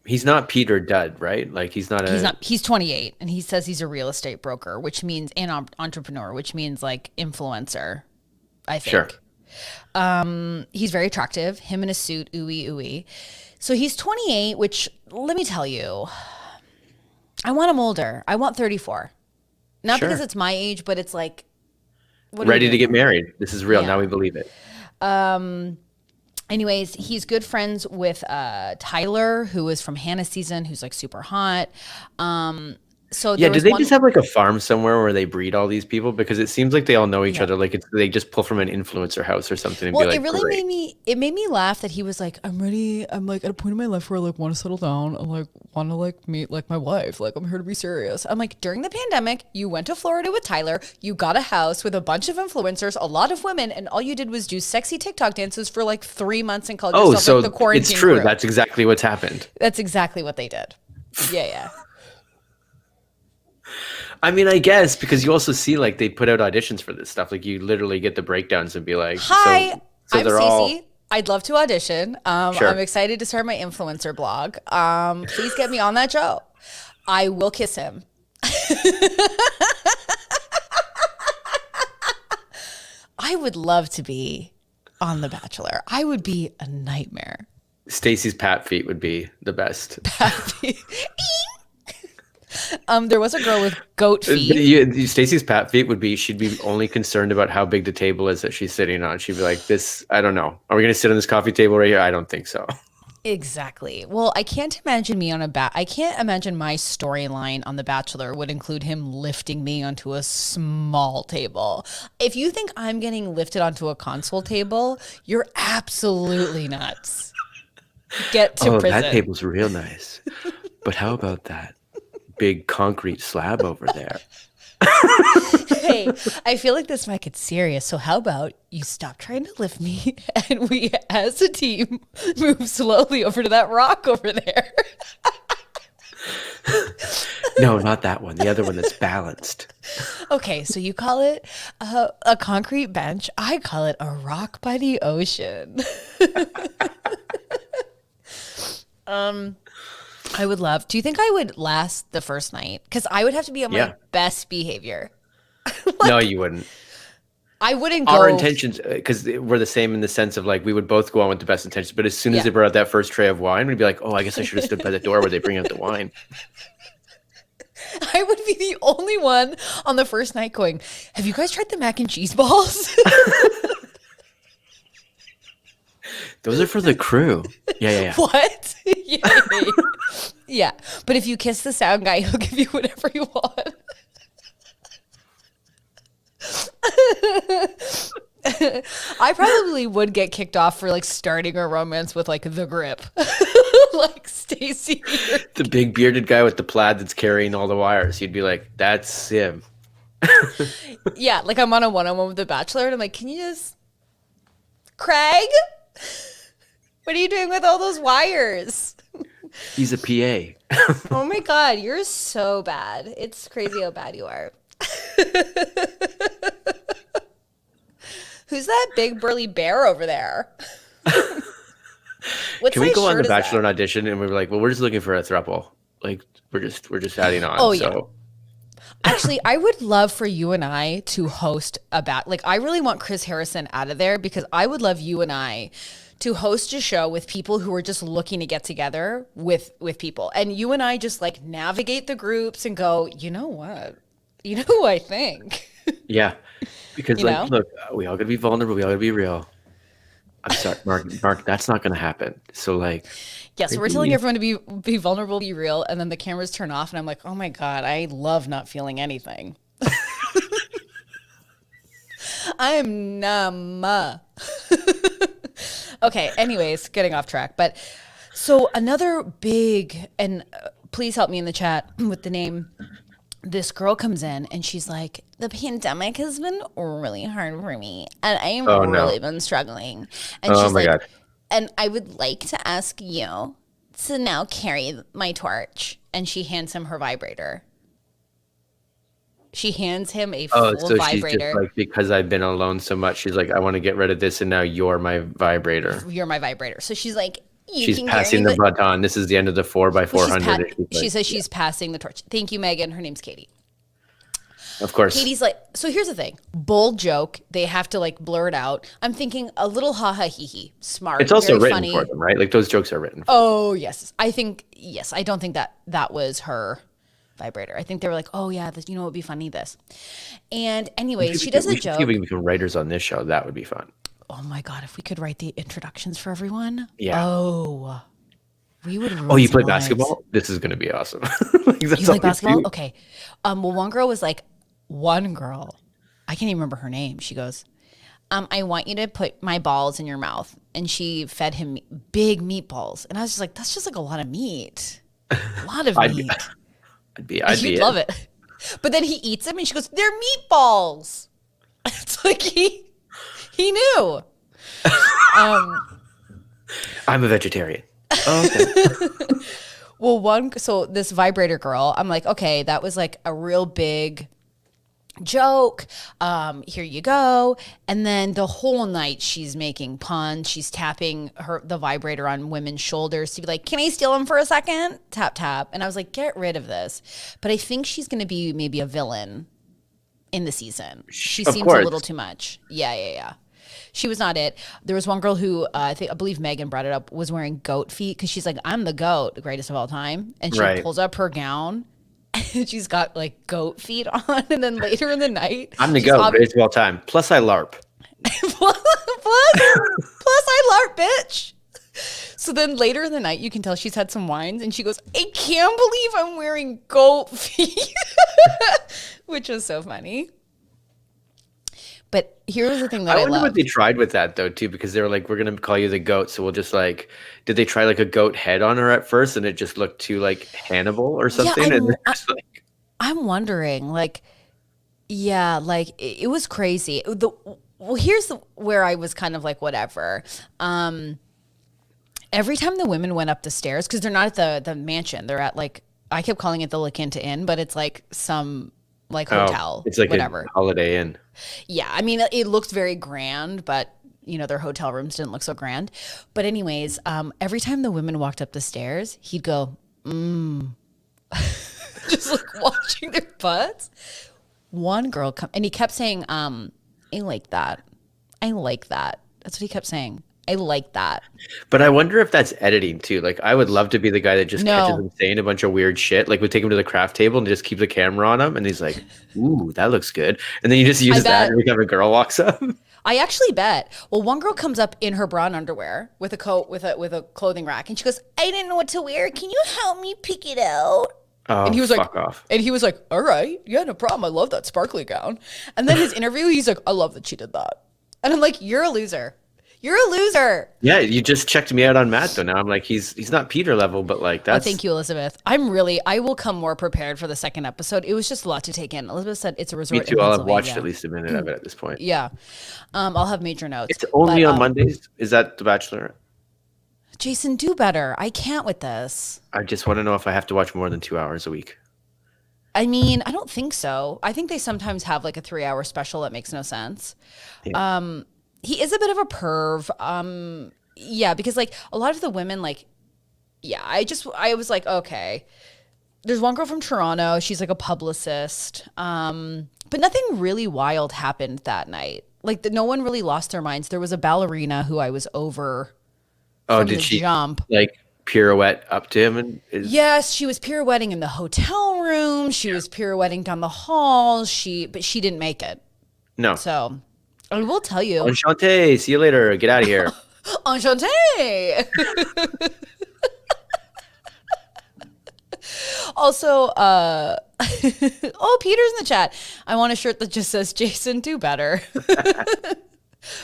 He's not Peter Dudd, right? Like, he's not... He's 28, and he says he's a real estate broker, which means... And entrepreneur, which means, like, influencer, I think. Sure. He's very attractive. Him in a suit, ooey, ooey. So he's 28, which, let me tell you, I want him older. I want 34. Not because it's my age, but it's like... Ready to get married. This is real. Yeah. Now we believe it. Anyways, he's good friends with Tyler, who is from Hannah's season, who's like super hot. So yeah, do they just have like a farm somewhere where they breed all these people? Because it seems like they all know each other. Like they just pull from an influencer house or something. And be like, it really made me laugh that he was like, I'm ready. I'm like at a point in my life where I like want to settle down. I like want to like meet like my wife. Like I'm here to be serious. I'm like, during the pandemic, you went to Florida with Tyler. You got a house with a bunch of influencers, a lot of women, and all you did was do sexy TikTok dances for like 3 months and called yourself like the quarantine it's true. Group. That's exactly what's happened. That's exactly what they did. Yeah. I mean, I guess because you also see like they put out auditions for this stuff. Like you literally get the breakdowns and be like, "Hi, so I'm Stacey. I'd love to audition. Sure. I'm excited to start my influencer blog. Please get me on that show. I will kiss him." I would love to be on The Bachelor. I would be a nightmare. Stacey's pat feet would be the best. Pat feet. There was a girl with goat feet. Stacey's pat feet would be, she'd be only concerned about how big the table is that she's sitting on. She'd be like, this, I don't know. Are we going to sit on this coffee table right here? I don't think so. Exactly. Well, I can't imagine I can't imagine my storyline on The Bachelor would include him lifting me onto a small table. If you think I'm getting lifted onto a console table, you're absolutely nuts. Get to prison. That table's real nice. But how about that big concrete slab over there? Hey, I feel like this might get serious. So how about you stop trying to lift me and we, as a team, move slowly over to that rock over there? No, not that one. The other one that's balanced. Okay, so you call it a concrete bench. I call it a rock by the ocean. I would love. Do you think I would last the first night? Because I would have to be on my best behavior. No, you wouldn't. I wouldn't go. Our intentions, because we're the same in the sense of like we would both go on with the best intentions, but as soon as they brought out that first tray of wine, we'd be like, oh, I guess I should have stood by the door where they bring out the wine. I would be the only one on the first night going, have you guys tried the mac and cheese balls? Those are for the crew. Yeah. What? Yeah. But if you kiss the sound guy, he'll give you whatever you want. I probably would get kicked off for like starting a romance with like the grip. Like Stacey. The big bearded guy with the plaid that's carrying all the wires. You'd be like, that's him. Yeah, like I'm on a one-on-one with the Bachelor and I'm like, can you just Craig? What are you doing with all those wires? He's a PA. Oh my God, you're so bad. It's crazy how bad you are. Who's that big burly bear over there? Can we go on the Bachelor and audition? And we were like, well, we're just looking for a throuple. Like we're just adding on. Oh yeah. Actually, I would love for you and I to host like I really want Chris Harrison out of there because I would love you and I to host a show with people who are just looking to get together with people. And you and I just like navigate the groups and go, you know what? You know who I think? Yeah. Because look, we all gotta be vulnerable. We all gotta be real. I'm sorry, Mark, that's not gonna happen. So like, yeah, so we're telling everyone to be vulnerable, be real, and then the cameras turn off, and I'm like, oh my God, I love not feeling anything. I'm numb. Okay, anyways, getting off track. But so another big, and please help me in the chat with the name. This girl comes in and she's like, the pandemic has been really hard for me and I've really been struggling. And she's like, God. And I would like to ask you to now carry my torch. And she hands him her vibrator. She hands him a full vibrator. She's just like, because I've been alone so much, she's like, I want to get rid of this and now you're my vibrator. You're my vibrator. So she's like, she's passing the baton. This is the end of the 4x400. She says she's passing the torch. Thank you, Megan. Her name's Katie. Of course. Katie's like, so here's the thing. Bold joke. They have to like blur it out. I'm thinking a little ha-ha hee-hee. Smart. It's also written funny. For them, right? Like those jokes are written. Oh, yes. I don't think that was her vibrator. I think they were like, oh yeah, this, you know what would be funny, this. And anyways, she does a joke. If we become writers on this show, that would be fun. Oh my God, if we could write the introductions for everyone. Yeah. Oh, we would. Oh, you play basketball? This is going to be awesome. Like, you play basketball? Okay. Well, one girl, I can't even remember her name. She goes, I want you to put my balls in your mouth. And she fed him big meatballs. And I was just like, that's just like a lot of meat. A lot of meat. You'd love it. But then he eats them and she goes, they're meatballs. It's like he knew. I'm a vegetarian. Oh, okay. Well, so this vibrator girl, I'm like, okay, that was like a real big joke. Here you go. And then the whole night she's making puns. She's tapping the vibrator on women's shoulders to be like, can I steal them for a second? Tap, tap. And I was like, get rid of this. But I think she's going to be maybe a villain in the season. She seems a little too much. Yeah. She was not it. There was one girl who I believe Megan brought it up, was wearing goat feet because she's like, I'm the goat, the greatest of all time. And she pulls up her gown and she's got like goat feet on. And then later in the night, I'm the goat, greatest of all time. Plus I LARP. plus I LARP, bitch. So then later in the night, you can tell she's had some wines and she goes, I can't believe I'm wearing goat feet, which was so funny. But here's the thing that I wonder what they tried with that though too, because they were like, we're gonna call you the goat, so we'll just like, did they try like a goat head on her at first, and it just looked too like Hannibal or something? Yeah, I'm wondering, like, yeah, like it was crazy. Here's where I was kind of like, whatever. Every time the women went up the stairs, because they're not at the mansion, they're at like, I kept calling it the La Quinta Inn, but it's like some like hotel. It's like whatever. A Holiday Inn. Yeah, I mean, it looked very grand, but you know, their hotel rooms didn't look so grand. But anyways, every time the women walked up the stairs, he'd go, just like watching their butts. One girl and he kept saying, I like that. I like that. That's what he kept saying. I like that. But I wonder if that's editing too. Like, I would love to be the guy that just catches him saying a bunch of weird shit. Like, we take him to the craft table and just keep the camera on him, and he's like, "Ooh, that looks good." And then you just use that every time a girl walks up. I actually bet. Well, one girl comes up in her bra and underwear with a coat with a clothing rack, and she goes, "I didn't know what to wear. Can you help me pick it out?" Oh, and he was fuck like, off. And he was like, "All right, yeah, no problem. I love that sparkly gown." And then his interview, he's like, "I love that she did that." And I'm like, "You're a loser. You're a loser." Yeah, you just checked me out on Matt though. Now I'm like, he's not Peter level, but like that's. Oh, thank you, Elizabeth. I will come more prepared for the second episode. It was just a lot to take in. Elizabeth said it's a resort. Me too. I'll have watched at least a minute of it at this point. Yeah, I'll have major notes. It's only on Mondays. Is that The Bachelor? Jason, do better. I can't with this. I just want to know if I have to watch more than 2 hours a week. I mean, I don't think so. I think they sometimes have like a 3-hour special that makes no sense. Yeah. He is a bit of a perv. Yeah, because like a lot of the women, like, yeah, I was like, okay. There's one girl from Toronto. She's like a publicist. But nothing really wild happened that night. Like no one really lost their minds. There was a ballerina who I was over. Oh, did she jump? Like pirouette up to him? Yes, she was pirouetting in the hotel room. She was pirouetting down the hall. But she didn't make it. No. So I will tell you. Enchanté. See you later. Get out of here. Enchanté. Also, oh, Peter's in the chat. I want a shirt that just says, "Jason, do better."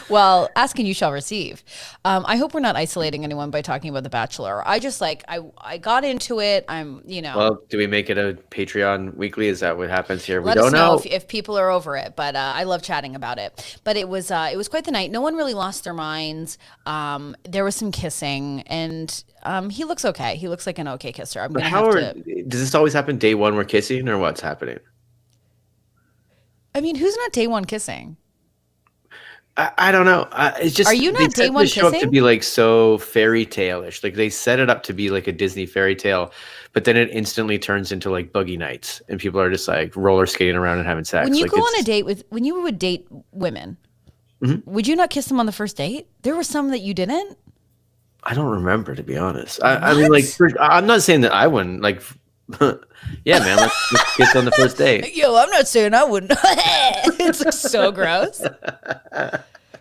Well, ask and you shall receive. I hope we're not isolating anyone by talking about The Bachelor. I just like, I got into it. Well, do we make it a Patreon weekly? Is that what happens here? Let us know if people are over it, but I love chatting about it. But it was quite the night. No one really lost their minds. There was some kissing, and he looks okay. He looks like an okay kisser. Does this always happen day one we're kissing, or what's happening? I mean, who's not day one kissing? I don't know. It's just, are you not day one kissing? Show up to be like so fairy tale-ish. Like they set it up to be like a Disney fairy tale, but then it instantly turns into like boogie nights, and people are just like roller skating around and having sex. When you like, go on a date when you would date women, would you not kiss them on the first date? There were some that you didn't. I don't remember, to be honest. I mean, like, I'm not saying that I wouldn't. Like, yeah, man, let's kiss on the first date. Yo, I'm not saying I wouldn't. It's so gross.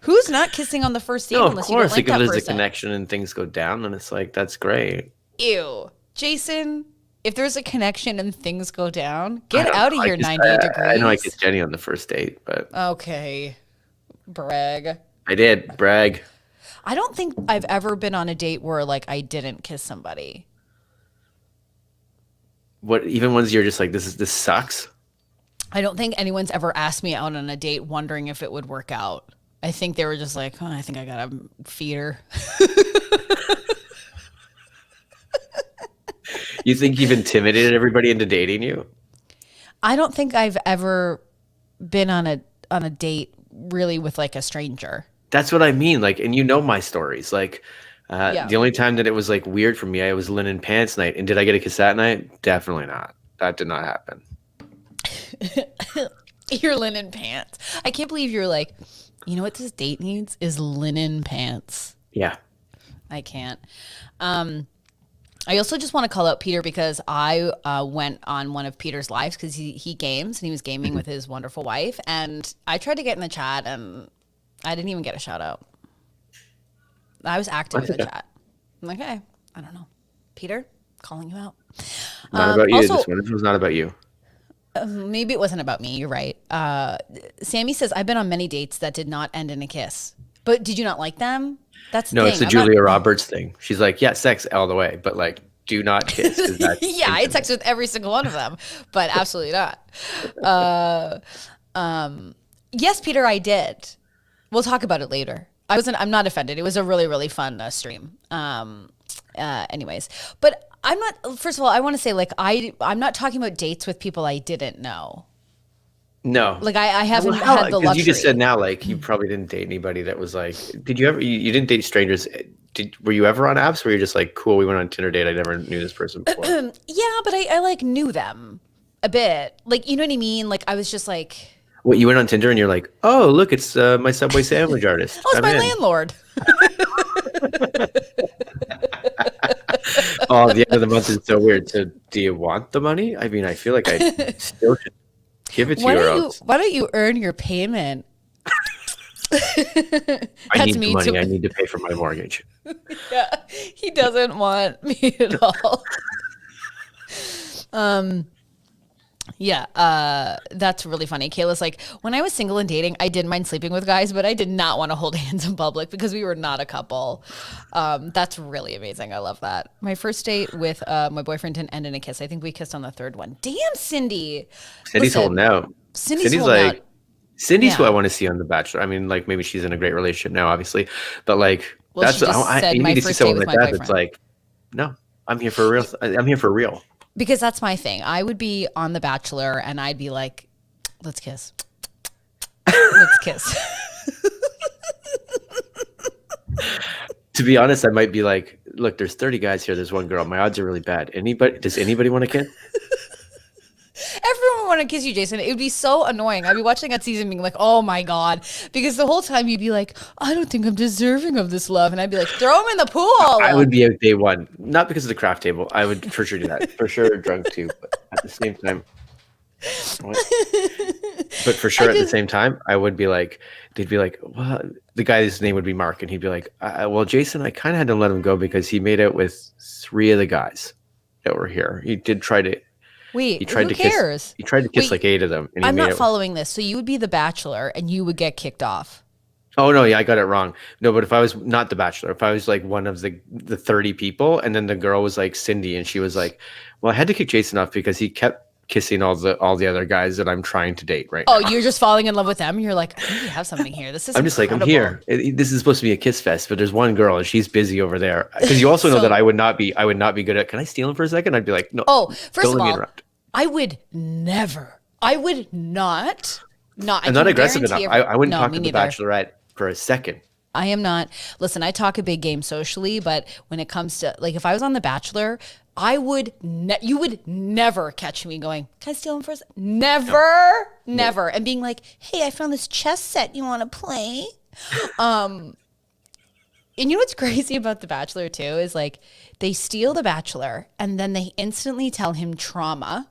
Who's not kissing on the first date? No, of unless course. You don't like if that there's person? a connection and things go down, then it's like, that's great. Ew. Jason, if there's a connection and things go down, get out of here, 90 degrees. I know I kissed Jenny on the first date, but. Okay. Brag. I did. Brag. I don't think I've ever been on a date where like I didn't kiss somebody. What, even ones you're just like, this sucks? I don't think anyone's ever asked me out on a date wondering if it would work out. I think they were just like, oh, I think I got a feeder. You think you've intimidated everybody into dating you? I don't think I've ever been on a date really with like a stranger. That's what I mean. Like, and you know my stories. Like, the only time that it was like weird for me, I was linen pants night. And did I get a kiss that night? Definitely not. That did not happen. Your linen pants. I can't believe you're like, you know what this date needs is linen pants. Yeah. I can't. I also just want to call out Peter because I went on one of Peter's lives because he games and he was gaming with his wonderful wife. And I tried to get in the chat and I didn't even get a shout out. I was active in the chat. I'm like, hey, I don't know. Peter, calling you out. Not about you. This was not about you. Maybe it wasn't about me. You're right. Sammy says, I've been on many dates that did not end in a kiss. But did you not like them? That's the No, thing. it's the Julia Roberts thing. She's like, yeah, sex all the way, but like, do not kiss. Yeah, I had sex with every single one of them, but absolutely not. Yes, Peter, I did. We'll talk about it later. I'm not offended. It was a really, really fun stream. Anyways, but I'm not, first of all, I want to say like, I'm not talking about dates with people I didn't know. No. Like I haven't had the luxury. You just said now, like you probably didn't date anybody that was like, did you ever, you didn't date strangers. Were you ever on apps where you're just like, cool, we went on a Tinder date. I never knew this person before. Yeah, but I like knew them a bit. Like, you know what I mean? Like I was just like, What, you went on Tinder and you're like, oh, look, it's my Subway sandwich artist. Oh, it's I'm my in. landlord. Oh, the end of the month is so weird. So, do you want the money? I mean, I feel like I still should give it to you. Why don't you earn your payment? I need the money. I need to pay for my mortgage. Yeah, he doesn't want me at all. Yeah, that's really funny. Kayla's like, when I was single and dating, I didn't mind sleeping with guys, but I did not want to hold hands in public because we were not a couple. That's really amazing. I love that. My first date with my boyfriend didn't end in a kiss. I think we kissed on the third one. Damn, Cindy. Cindy's holding out. Cindy's like, out. Cindy's who I want to see on The Bachelor. I mean, like, maybe she's in a great relationship now, obviously, but like, Well, that's you need to see someone like that. It's like, no, I'm here for real. I'm here for real. Because that's my thing. I would be on The Bachelor and I'd be like, let's kiss. Let's kiss. To be honest, I might be like, look, there's 30 guys here. There's one girl. My odds are really bad. Does anybody want to kiss? Everyone would want to kiss you, Jason. It would be so annoying. I'd be watching that season being like, oh my God. Because the whole time you'd be like, I don't think I'm deserving of this love. And I'd be like, throw him in the pool. I would be out day one. Not because of the craft table. I would for sure do that. For sure drunk too. But at the same time. But for sure at the same time, I would be like, they'd be like, well, the guy's name would be Mark. And he'd be like, well, Jason, I kind of had to let him go because he made out with 3 of the guys that were here. He did try to. Wait, he tried who to cares? Kiss. He tried to kiss like 8 of them. And I'm not following this. So you would be the Bachelor and you would get kicked off. Oh no, yeah, I got it wrong. No, but if I was not the Bachelor, if I was like one of the 30 people, and then the girl was like Cindy, and she was like, "Well, I had to kick Jason off because he kept kissing all the other guys that I'm trying to date right now." You're just falling in love with them. You're like, I think we have something here. This is. I'm just incredible. like, I'm here. This is supposed to be a kiss fest, but there's one girl and she's busy over there. Because you also know that I would not be good at. Can I steal him for a second? I'd be like, no. Oh, first of all, interrupt. I would never. I would not. I'm not aggressive enough. I wouldn't talk to the Bachelorette for a second. I am not. Listen, I talk a big game socially, but when it comes to, like, if I was on The Bachelor, you would never catch me going, can I steal him for a second? Never. And being like, hey, I found this chess set you want to play. And you know what's crazy about The Bachelor too is like they steal The Bachelor and then they instantly tell him trauma.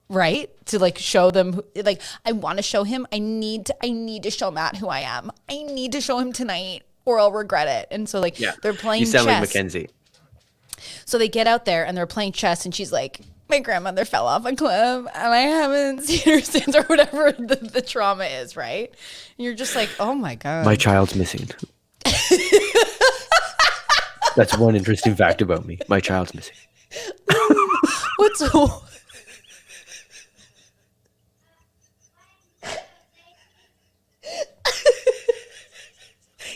Right? To like show them, like, I want to show him. I need to show Matt who I am. I need to show him tonight or I'll regret it. And so like they're playing chess. You sound like Mackenzie. So they get out there and they're playing chess and she's like, my grandmother fell off a cliff and I haven't seen her since, or whatever the trauma is, right? And you're just like, oh my God. My child's missing. That's one interesting fact about me. My child's missing. What's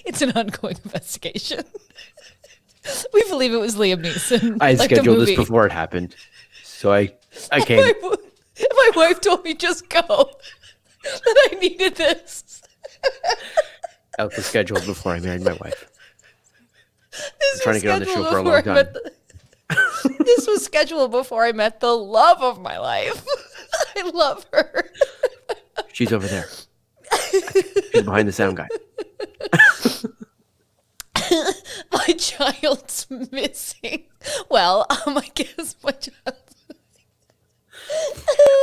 It's an ongoing investigation. We believe it was Liam Neeson. I had scheduled this before it happened. So I came. My wife told me just go. That I needed this. That was scheduled before I married my wife. I'm trying to get on the show for a long time. This was scheduled before I met the love of my life. I love her. She's over there. She's behind the sound guy. My child's missing. Well, I guess my child's missing.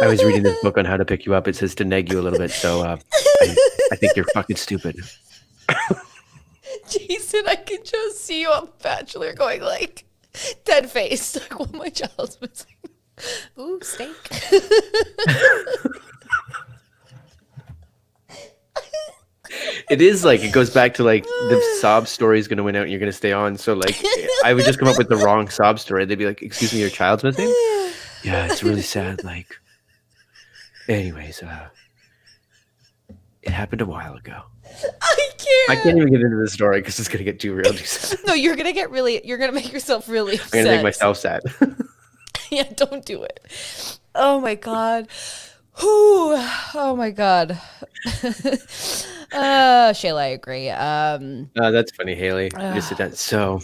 I was reading this book on how to pick you up. It says to neg you a little bit, so I think you're fucking stupid. Jason, I can just see you on Bachelor going like dead face. Like, well, my child's missing. Ooh, steak. It is like, it goes back to like the sob story is going to win out and you're going to stay on. So like I would just come up with the wrong sob story. They'd be like, excuse me, your child's missing? Yeah, it's really sad. Like, anyways, it happened a while ago. I can't even get into the story because it's going to get too real. No, you're going to make yourself really upset. I'm going to make myself sad. Yeah, don't do it. Oh my God. Whew. Oh my God. Shayla, I agree. That's funny, Haley. Just sit down. So,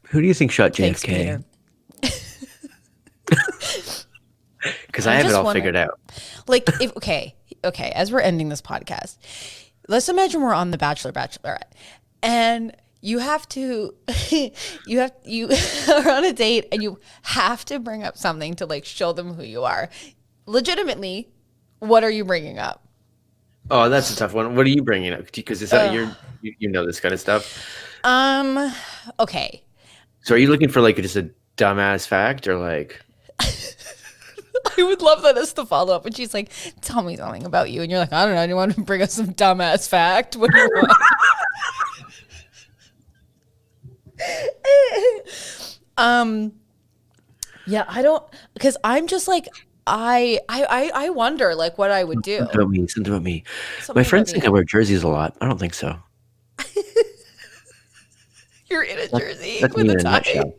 who do you think shot JFK? Because I have it all figured out. Like, okay, as we're ending this podcast, let's imagine we're on The Bachelor, Bachelorette, and you have to, you are on a date and you have to bring up something to like show them who you are. Legitimately, what are you bringing up? Oh, that's a tough one. What are you bringing up? Because is that you know this kind of stuff. Okay. So are you looking for like just a dumbass fact or like? I would love that as the follow up. And she's like, "Tell me something about you," and you're like, "I don't know. Do you want to bring us some dumbass fact? What do you want?" Yeah, I don't, because I'm just like, I wonder like what I would do. Something about me. My friends think I wear jerseys a lot. I don't think so. You're in a jersey That's with me a in a tie. nutshell.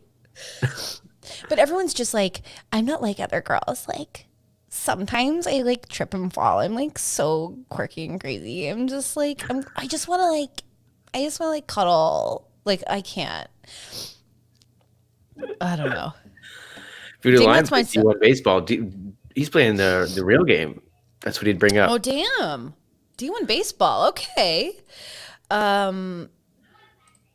But everyone's just like, I'm not like other girls. Like sometimes I like trip and fall. I'm like so quirky and crazy. I'm just like, I just want to like cuddle. Like I can't. I don't know. Voodoo Lion plays D1 baseball. He's playing the real game. That's what he'd bring up. Oh damn, D1 baseball. Okay.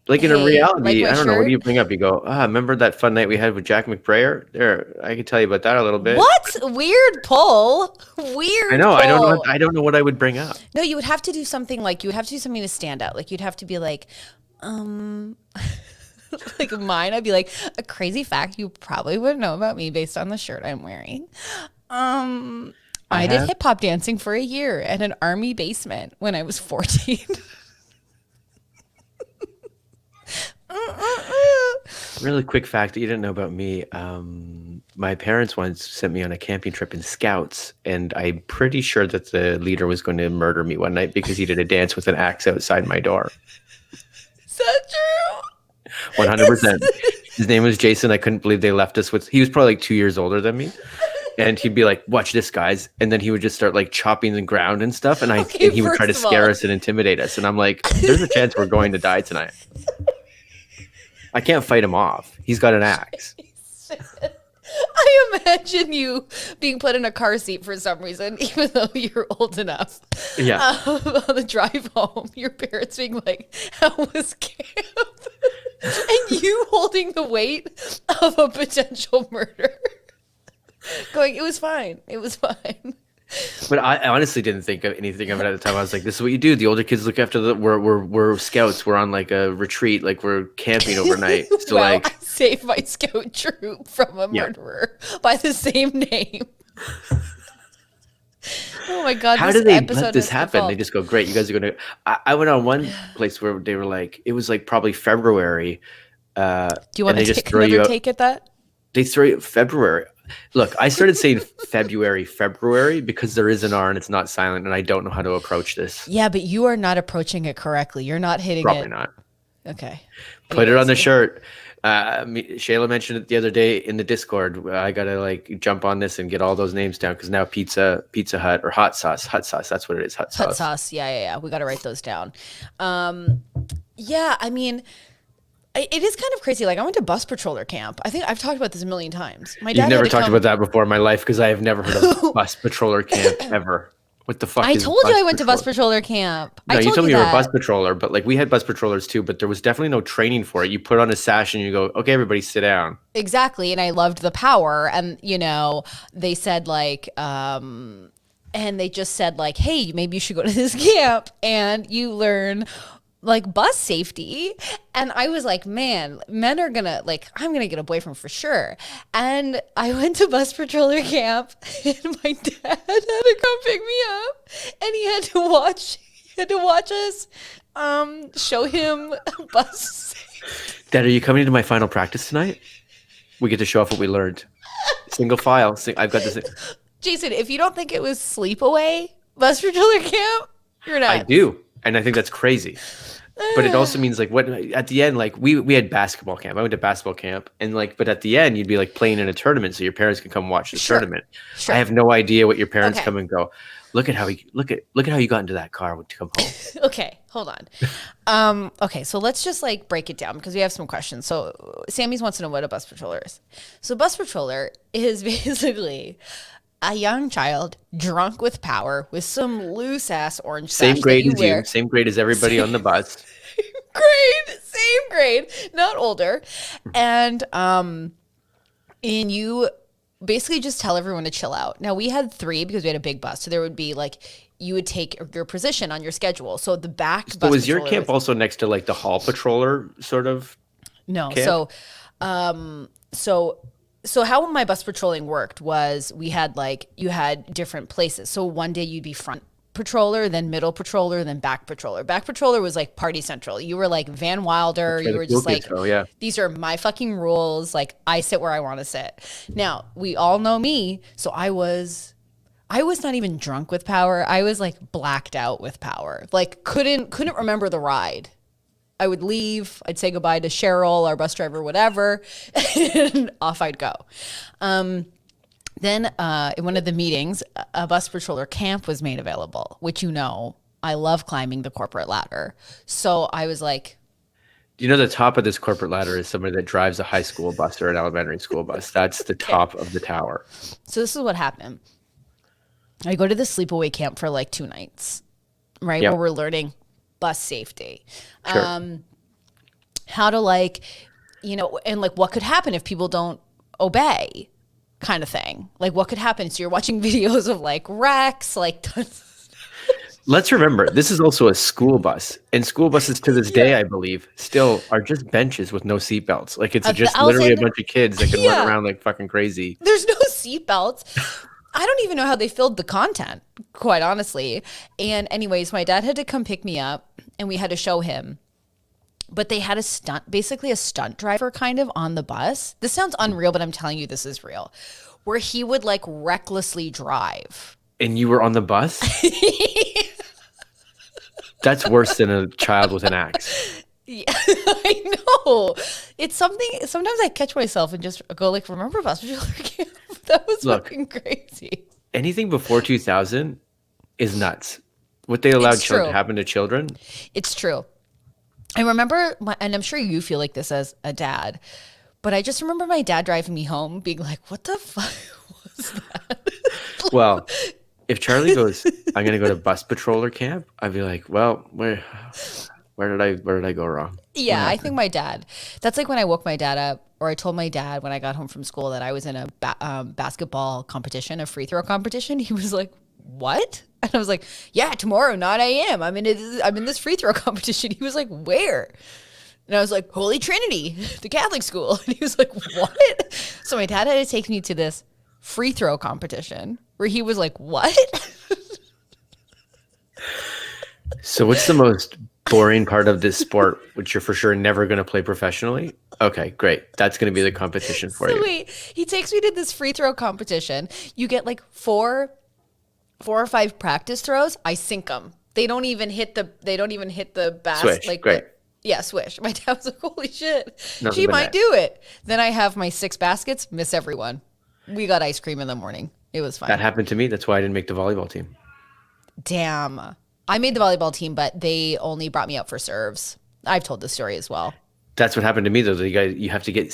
Like in a reality, like I don't know. What do you bring up? You go, remember that fun night we had with Jack McBrayer? There, I could tell you about that a little bit. What? Weird pull. Weird. I know. Pull. I don't know what I would bring up. No, you would have to do something like to stand out. Like you'd have to be like, like mine. I'd be like a crazy fact you probably wouldn't know about me based on the shirt I'm wearing. I did hip hop dancing for a year at an army basement when I was 14. Really quick fact that you didn't know about me. My parents once sent me on a camping trip in Scouts, and I'm pretty sure that the leader was going to murder me one night because he did a dance with an axe outside my door. Is that true? 100%. His name was Jason. I couldn't believe they left us with. He was probably like 2 years older than me. And he'd be like, "Watch this, guys," and then he would just start like chopping the ground and stuff, and he would try to scare us and intimidate us. And I'm like, "There's a chance we're going to die tonight." I can't fight him off. He's got an axe. I imagine you being put in a car seat for some reason, even though you're old enough. Yeah. On the drive home, your parents being like, "How was camp?" And you holding the weight of a potential murder. Going, "It was fine. It was fine." But I honestly didn't think of anything of it at the time. I was like, "This is what you do. The older kids look after the. We're scouts. We're on like a retreat. Like we're camping overnight. So well, like, I saved my scout troop from a murderer by the same name." Oh my god! How did they let this happen? They just go, "Great, you guys are going to." I went on one place where they were like, it was like probably February. Do you want to take take at that? They throw you February. Look, I started saying February because there is an R and it's not silent, and I don't know how to approach this. Yeah, but you are not approaching it correctly. You're not hitting it. Probably not. Okay. Put it on the shirt. Shayla mentioned it the other day in the Discord. I gotta like jump on this and get all those names down because now Pizza Hut or Hot Sauce. That's what it is. Hot sauce. Yeah. We gotta write those down. Yeah, I mean, it is kind of crazy. Like I went to bus patroller camp. I think I've talked about this a million times. My dad You've never talked about that before in my life because I have never heard of bus patroller camp ever. What the fuck? I told you I went to bus patroller camp. No, you told me you were a bus patroller, but like we had bus patrollers too, but there was definitely no training for it. You put on a sash and you go, "Okay, everybody sit down." Exactly. And I loved the power. And, you know, they said like, and they just said like, "Hey, maybe you should go to this camp and you learn like bus safety." And I was like, man, men are gonna like, I'm gonna get a boyfriend for sure. And I went to bus patroller camp and my dad had to come pick me up and he had to watch us show him bus safety. Dad, are you coming to my final practice tonight? We get to show off what we learned. Single file. I've got this. Jason, if you don't think it was sleepaway bus patroller camp, you're not. I do. And I think that's crazy. But it also means like what at the end, like we had basketball camp. I went to basketball camp and like, but at the end you'd be like playing in a tournament so your parents can come watch the tournament. Sure. I have no idea what your parents come and go, look at how you got into that car to come home. Okay, hold on. Okay, so let's just like break it down because we have some questions. So Sammy's wants to know what a bus patroller is. So bus patroller is basically a young child drunk with power with some loose ass orange Same sash grade that as you wear. you. Same grade as everybody on the bus. Same grade, not older. And you basically just tell everyone to chill out. Now we had 3 because we had a big bus. So there would be like, you would take your position on your schedule. So the back So bus was your patroller camp also next to like the hall patroller sort of? No. camp? So how my bus patrolling worked was we had like, you had different places. So one day you'd be front patroller, then middle patroller, then back patroller. Back patroller was like party central. You were like Van Wilder. You were just like, these are my fucking rules. Like I sit where I want to sit. Now we all know me. So I was not even drunk with power. I was like blacked out with power. Like couldn't remember the ride. I would leave. I'd say goodbye to Cheryl, our bus driver, whatever, and off I'd go. Then in one of the meetings, a bus patroller camp was made available, which I love climbing the corporate ladder. So I was like, you know, the top of this corporate ladder is somebody that drives a high school bus or an elementary school bus. That's the top of the tower. So this is what happened. I go to the sleepaway camp for like 2 nights, right? Yep. Where we're learning bus safety. Sure. How to like, and like what could happen if people don't obey kind of thing. Like what could happen? So you're watching videos of like wrecks, like tons. Let's remember, this is also a school bus. And school buses to this day, I believe, still are just benches with no seatbelts. Like it's just literally a bunch of kids that can run around like fucking crazy. There's no seatbelts. I don't even know how they filled the content, quite honestly. And anyways, my dad had to come pick me up and we had to show him. But they had basically a stunt driver kind of on the bus. This sounds unreal, but I'm telling you this is real. Where he would like recklessly drive. And you were on the bus? That's worse than a child with an axe. Yeah, I know. It's something, sometimes I catch myself and just go like, remember bus patroller camp? That was fucking crazy. Anything before 2000 is nuts. What they allowed to happen to children. It's true. I remember, and I'm sure you feel like this as a dad, but I just remember my dad driving me home being like, what the fuck was that? Well, if Charlie goes, I'm going to go to bus patroller camp, I'd be like, well, where did I go wrong? Yeah, I think my dad, that's like when I woke my dad up, or I told my dad when I got home from school that I was in a basketball competition, a free throw competition. He was like, what? And I was like, yeah, tomorrow, 9 a.m. I'm in this free throw competition. He was like, where? And I was like, Holy Trinity, the Catholic school. And he was like, what? So my dad had to take me to this free throw competition where he was like, what? So what's the most boring part of this sport, which you're for sure never going to play professionally? Okay, great. That's going to be the competition for you. Wait, he takes me to this free throw competition. You get like four or 5 practice throws. I sink them. They don't even hit the basket. Swish, like great. Swish. My dad was like, holy shit. Nothing She but might net. do it. Then I have my 6 baskets, miss everyone. We got ice cream in the morning. It was fine. That happened to me. That's why I didn't make the volleyball team. Damn. I made the volleyball team, but they only brought me out for serves. I've told this story as well. That's what happened to me though. You have to get,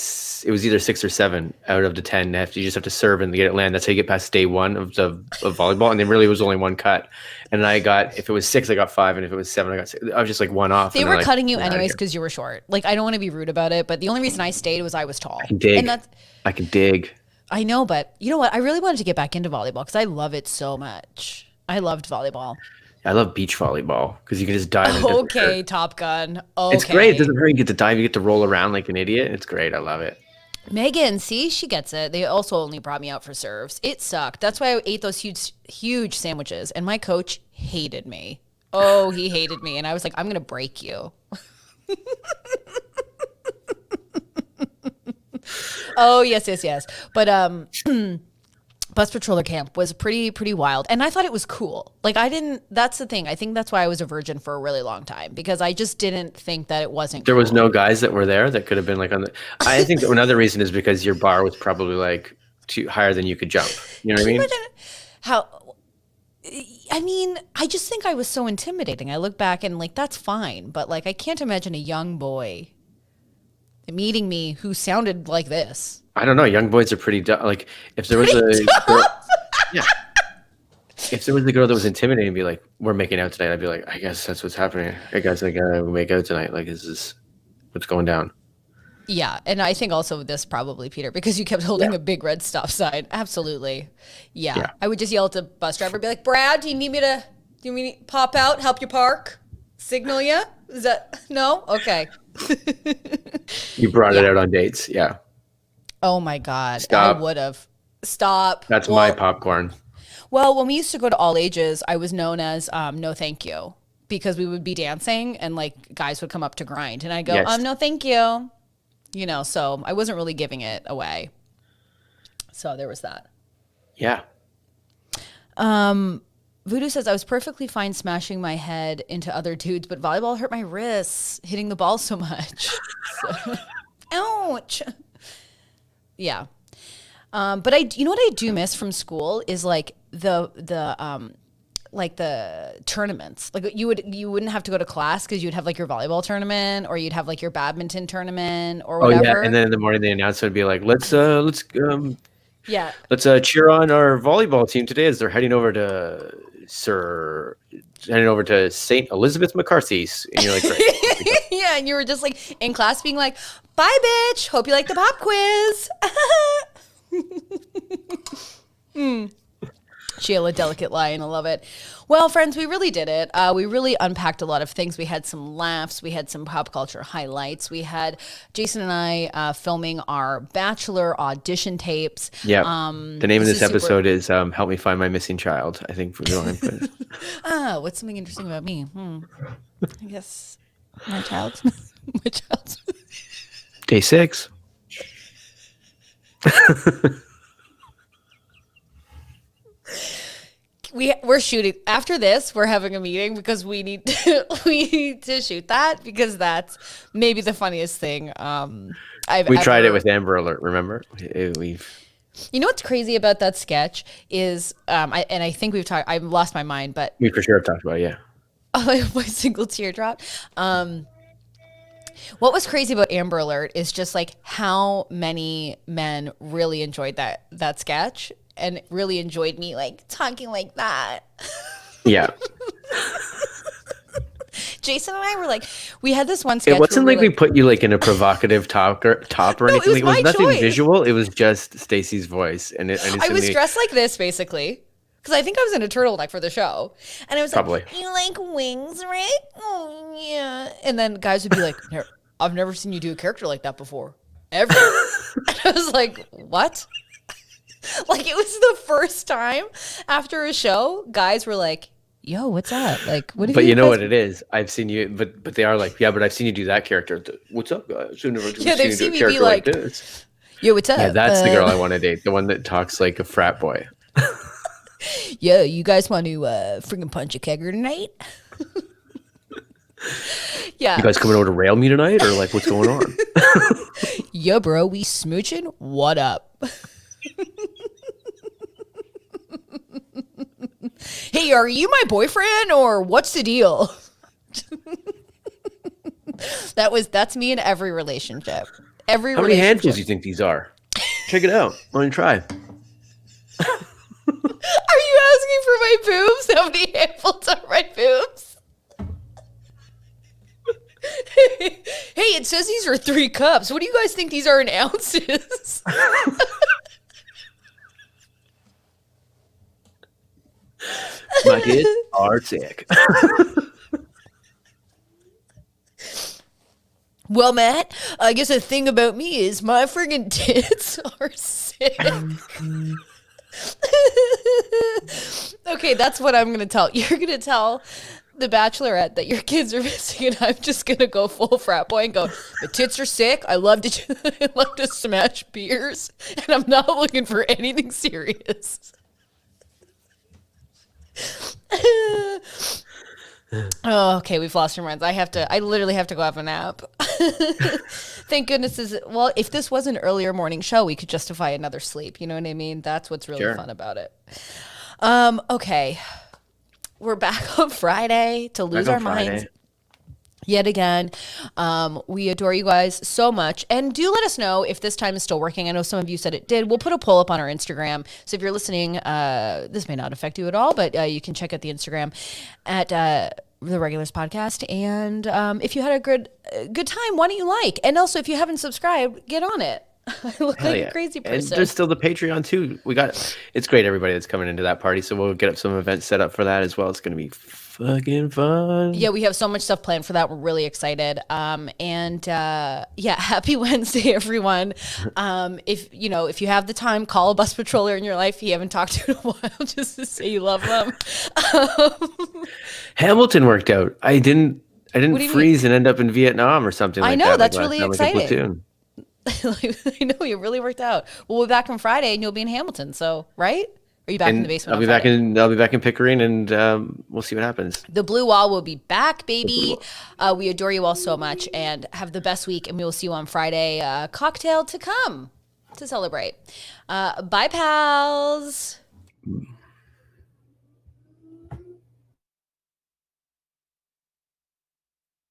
it was either 6 or 7 out of the 10. You just have to serve and get it land. That's how you get past day 1 of volleyball. And then really it was only 1 cut. And if it was 6, I got 5. And if it was 7, I got 6. I was just like 1 off. They were cutting you anyways because you were short. Like, I don't want to be rude about it, but the only reason I stayed was I was tall. I can dig. And I can dig. I know, but you know what? I really wanted to get back into volleyball because I love it so much. I loved volleyball. I love beach volleyball because you can just dive. And Okay, Top Gun. Okay. It's great. It doesn't hurt. You get to dive. You get to roll around like an idiot. It's great. I love it. Megan, see, she gets it. They also only brought me out for serves. It sucked. That's why I ate those huge sandwiches. And my coach hated me. Oh, he hated me. And I was like, I'm going to break you. Oh, yes. But bus patroller camp was pretty wild. And I thought it was cool. Like that's the thing. I think that's why I was a virgin for a really long time because I just didn't think that it wasn't There cool. was no guys that were there that could have been like on the, I think that another reason is because your bar was probably like too higher than you could jump. You know what I mean? I just think I was so intimidating. I look back and like, that's fine. But like, I can't imagine a young boy meeting me who sounded like this. I don't know. Young boys are pretty like if there was a girl, Yeah. If there was a girl that was intimidating and be like, we're making out tonight, I'd be like, I guess that's what's happening. I guess I gotta make out tonight. Like, is this what's going down? Yeah, and I think also this probably, Peter, because you kept holding a big red stop sign. Absolutely. Yeah. I would just yell at the bus driver, be like, Brad, do you need me to pop out, help you park, signal you? Is that, no? Okay. You brought it out on dates. Yeah. Oh my God. Stop. I would have. Stop. That's my popcorn. Well, when we used to go to all ages, I was known as no thank you, because we would be dancing and like guys would come up to grind and I'd go, Yes. no thank you. You know, so I wasn't really giving it away. So there was that. Yeah. Voodoo says, I was perfectly fine smashing my head into other dudes, but volleyball hurt my wrists, hitting the ball so much. So, ouch. Yeah. But you know what I do miss from school is like the tournaments. Like you wouldn't have to go to class because you'd have like your volleyball tournament or you'd have like your badminton tournament or whatever. Oh yeah, and then in the morning the announcement would be like, let's cheer on our volleyball team today as they're heading over to St. Elizabeth McCarthy. And you're like, great. Yeah, and you were just like in class being like, bye bitch, hope you like the pop quiz. Sheila, delicate lion, I love it. Well, friends, we really did it. We really unpacked a lot of things. We had some laughs. We had some pop culture highlights. We had Jason and I filming our Bachelor audition tapes. Yeah. The name of this episode is Help Me Find My Missing Child, I think, for the line. What's something interesting about me? I guess my child. My child. Day 6. We're shooting after this. We're having a meeting because we need to shoot that because that's maybe the funniest thing we tried it with Amber Alert. Remember, You know what's crazy about that sketch is I think we've talked. I've lost my mind, but we for sure have talked about it, yeah. My single teardrop. What was crazy about Amber Alert is just like how many men really enjoyed that sketch and really enjoyed me like talking like that. Yeah. Jason and I were like, we had this one sketch. It wasn't like we put you like in a provocative top or anything. It was nothing visual. It was just Stacey's voice, and I was dressed like this basically. Because I think I was in a turtleneck for the show. And I was like, you like wings, right? Oh, yeah. And then guys would be like, I've never seen you do a character like that before. Ever. And I was like, what? Like, it was the first time after a show, guys were like, yo, what's that? Like, what? But you know what it is? I've seen you, but they are like, yeah, but I've seen you do that character. What's up, guys? I've never they've seen me be like this. Yo, what's up? Yeah, that's the girl I want to date. The one that talks like a frat boy. Yo, you guys want to freaking punch a kegger tonight? Yeah. You guys coming over to rail me tonight, or like what's going on? Yo, bro, we smooching? What up? Hey, are you my boyfriend or what's the deal? That's me in every relationship. How many handfuls do you think these are? Check it out. Why don't you try? Are you asking for my boobs? How many handfuls are my boobs? Hey, it says these are 3 cups. What do you guys think these are in ounces? My kids are sick. Well, Matt, I guess the thing about me is my friggin' tits are sick. Okay, that's what I'm going to tell. You're going to tell the Bachelorette that your kids are missing, and I'm just going to go full frat boy and go, the tits are sick. I love to smash beers, and I'm not looking for anything serious. Oh, okay, we've lost our minds. I literally have to go have a nap. Thank goodness if this was an earlier morning show, we could justify another sleep. You know what I mean? That's what's really fun about it. Okay. We're back on Friday to lose our minds. yet again. We adore you guys so much. And do let us know if this time is still working. I know some of you said it did. We'll put a poll up on our Instagram. So if you're listening, this may not affect you at all, but you can check out the Instagram at the Regulars podcast. And if you had a good time, why don't you like? And also, if you haven't subscribed, get on it. I look Hell like yeah. a crazy And person. there's still the Patreon too. It's great, everybody that's coming into that party. So we'll get up some events set up for that as well. It's going to be fucking fun. Yeah, we have so much stuff planned for that. We're really excited. Happy Wednesday, everyone. If you have the time, call a bus patroller in your life you haven't talked to in a while, just to say you love them. Hamilton worked out. I didn't do you freeze and end up in Vietnam or something like that. I know, like that's last really time, like a exciting. platoon. I know, it really worked out. Well, we'll be back on Friday and you'll be in Hamilton. So, right? Are you back in the basement? I'll be back in Pickering, and we'll see what happens. The Blue Wall will be back, baby. We adore you all so much, and have the best week. And we will see you on Friday. Cocktail to come to celebrate. Bye, pals.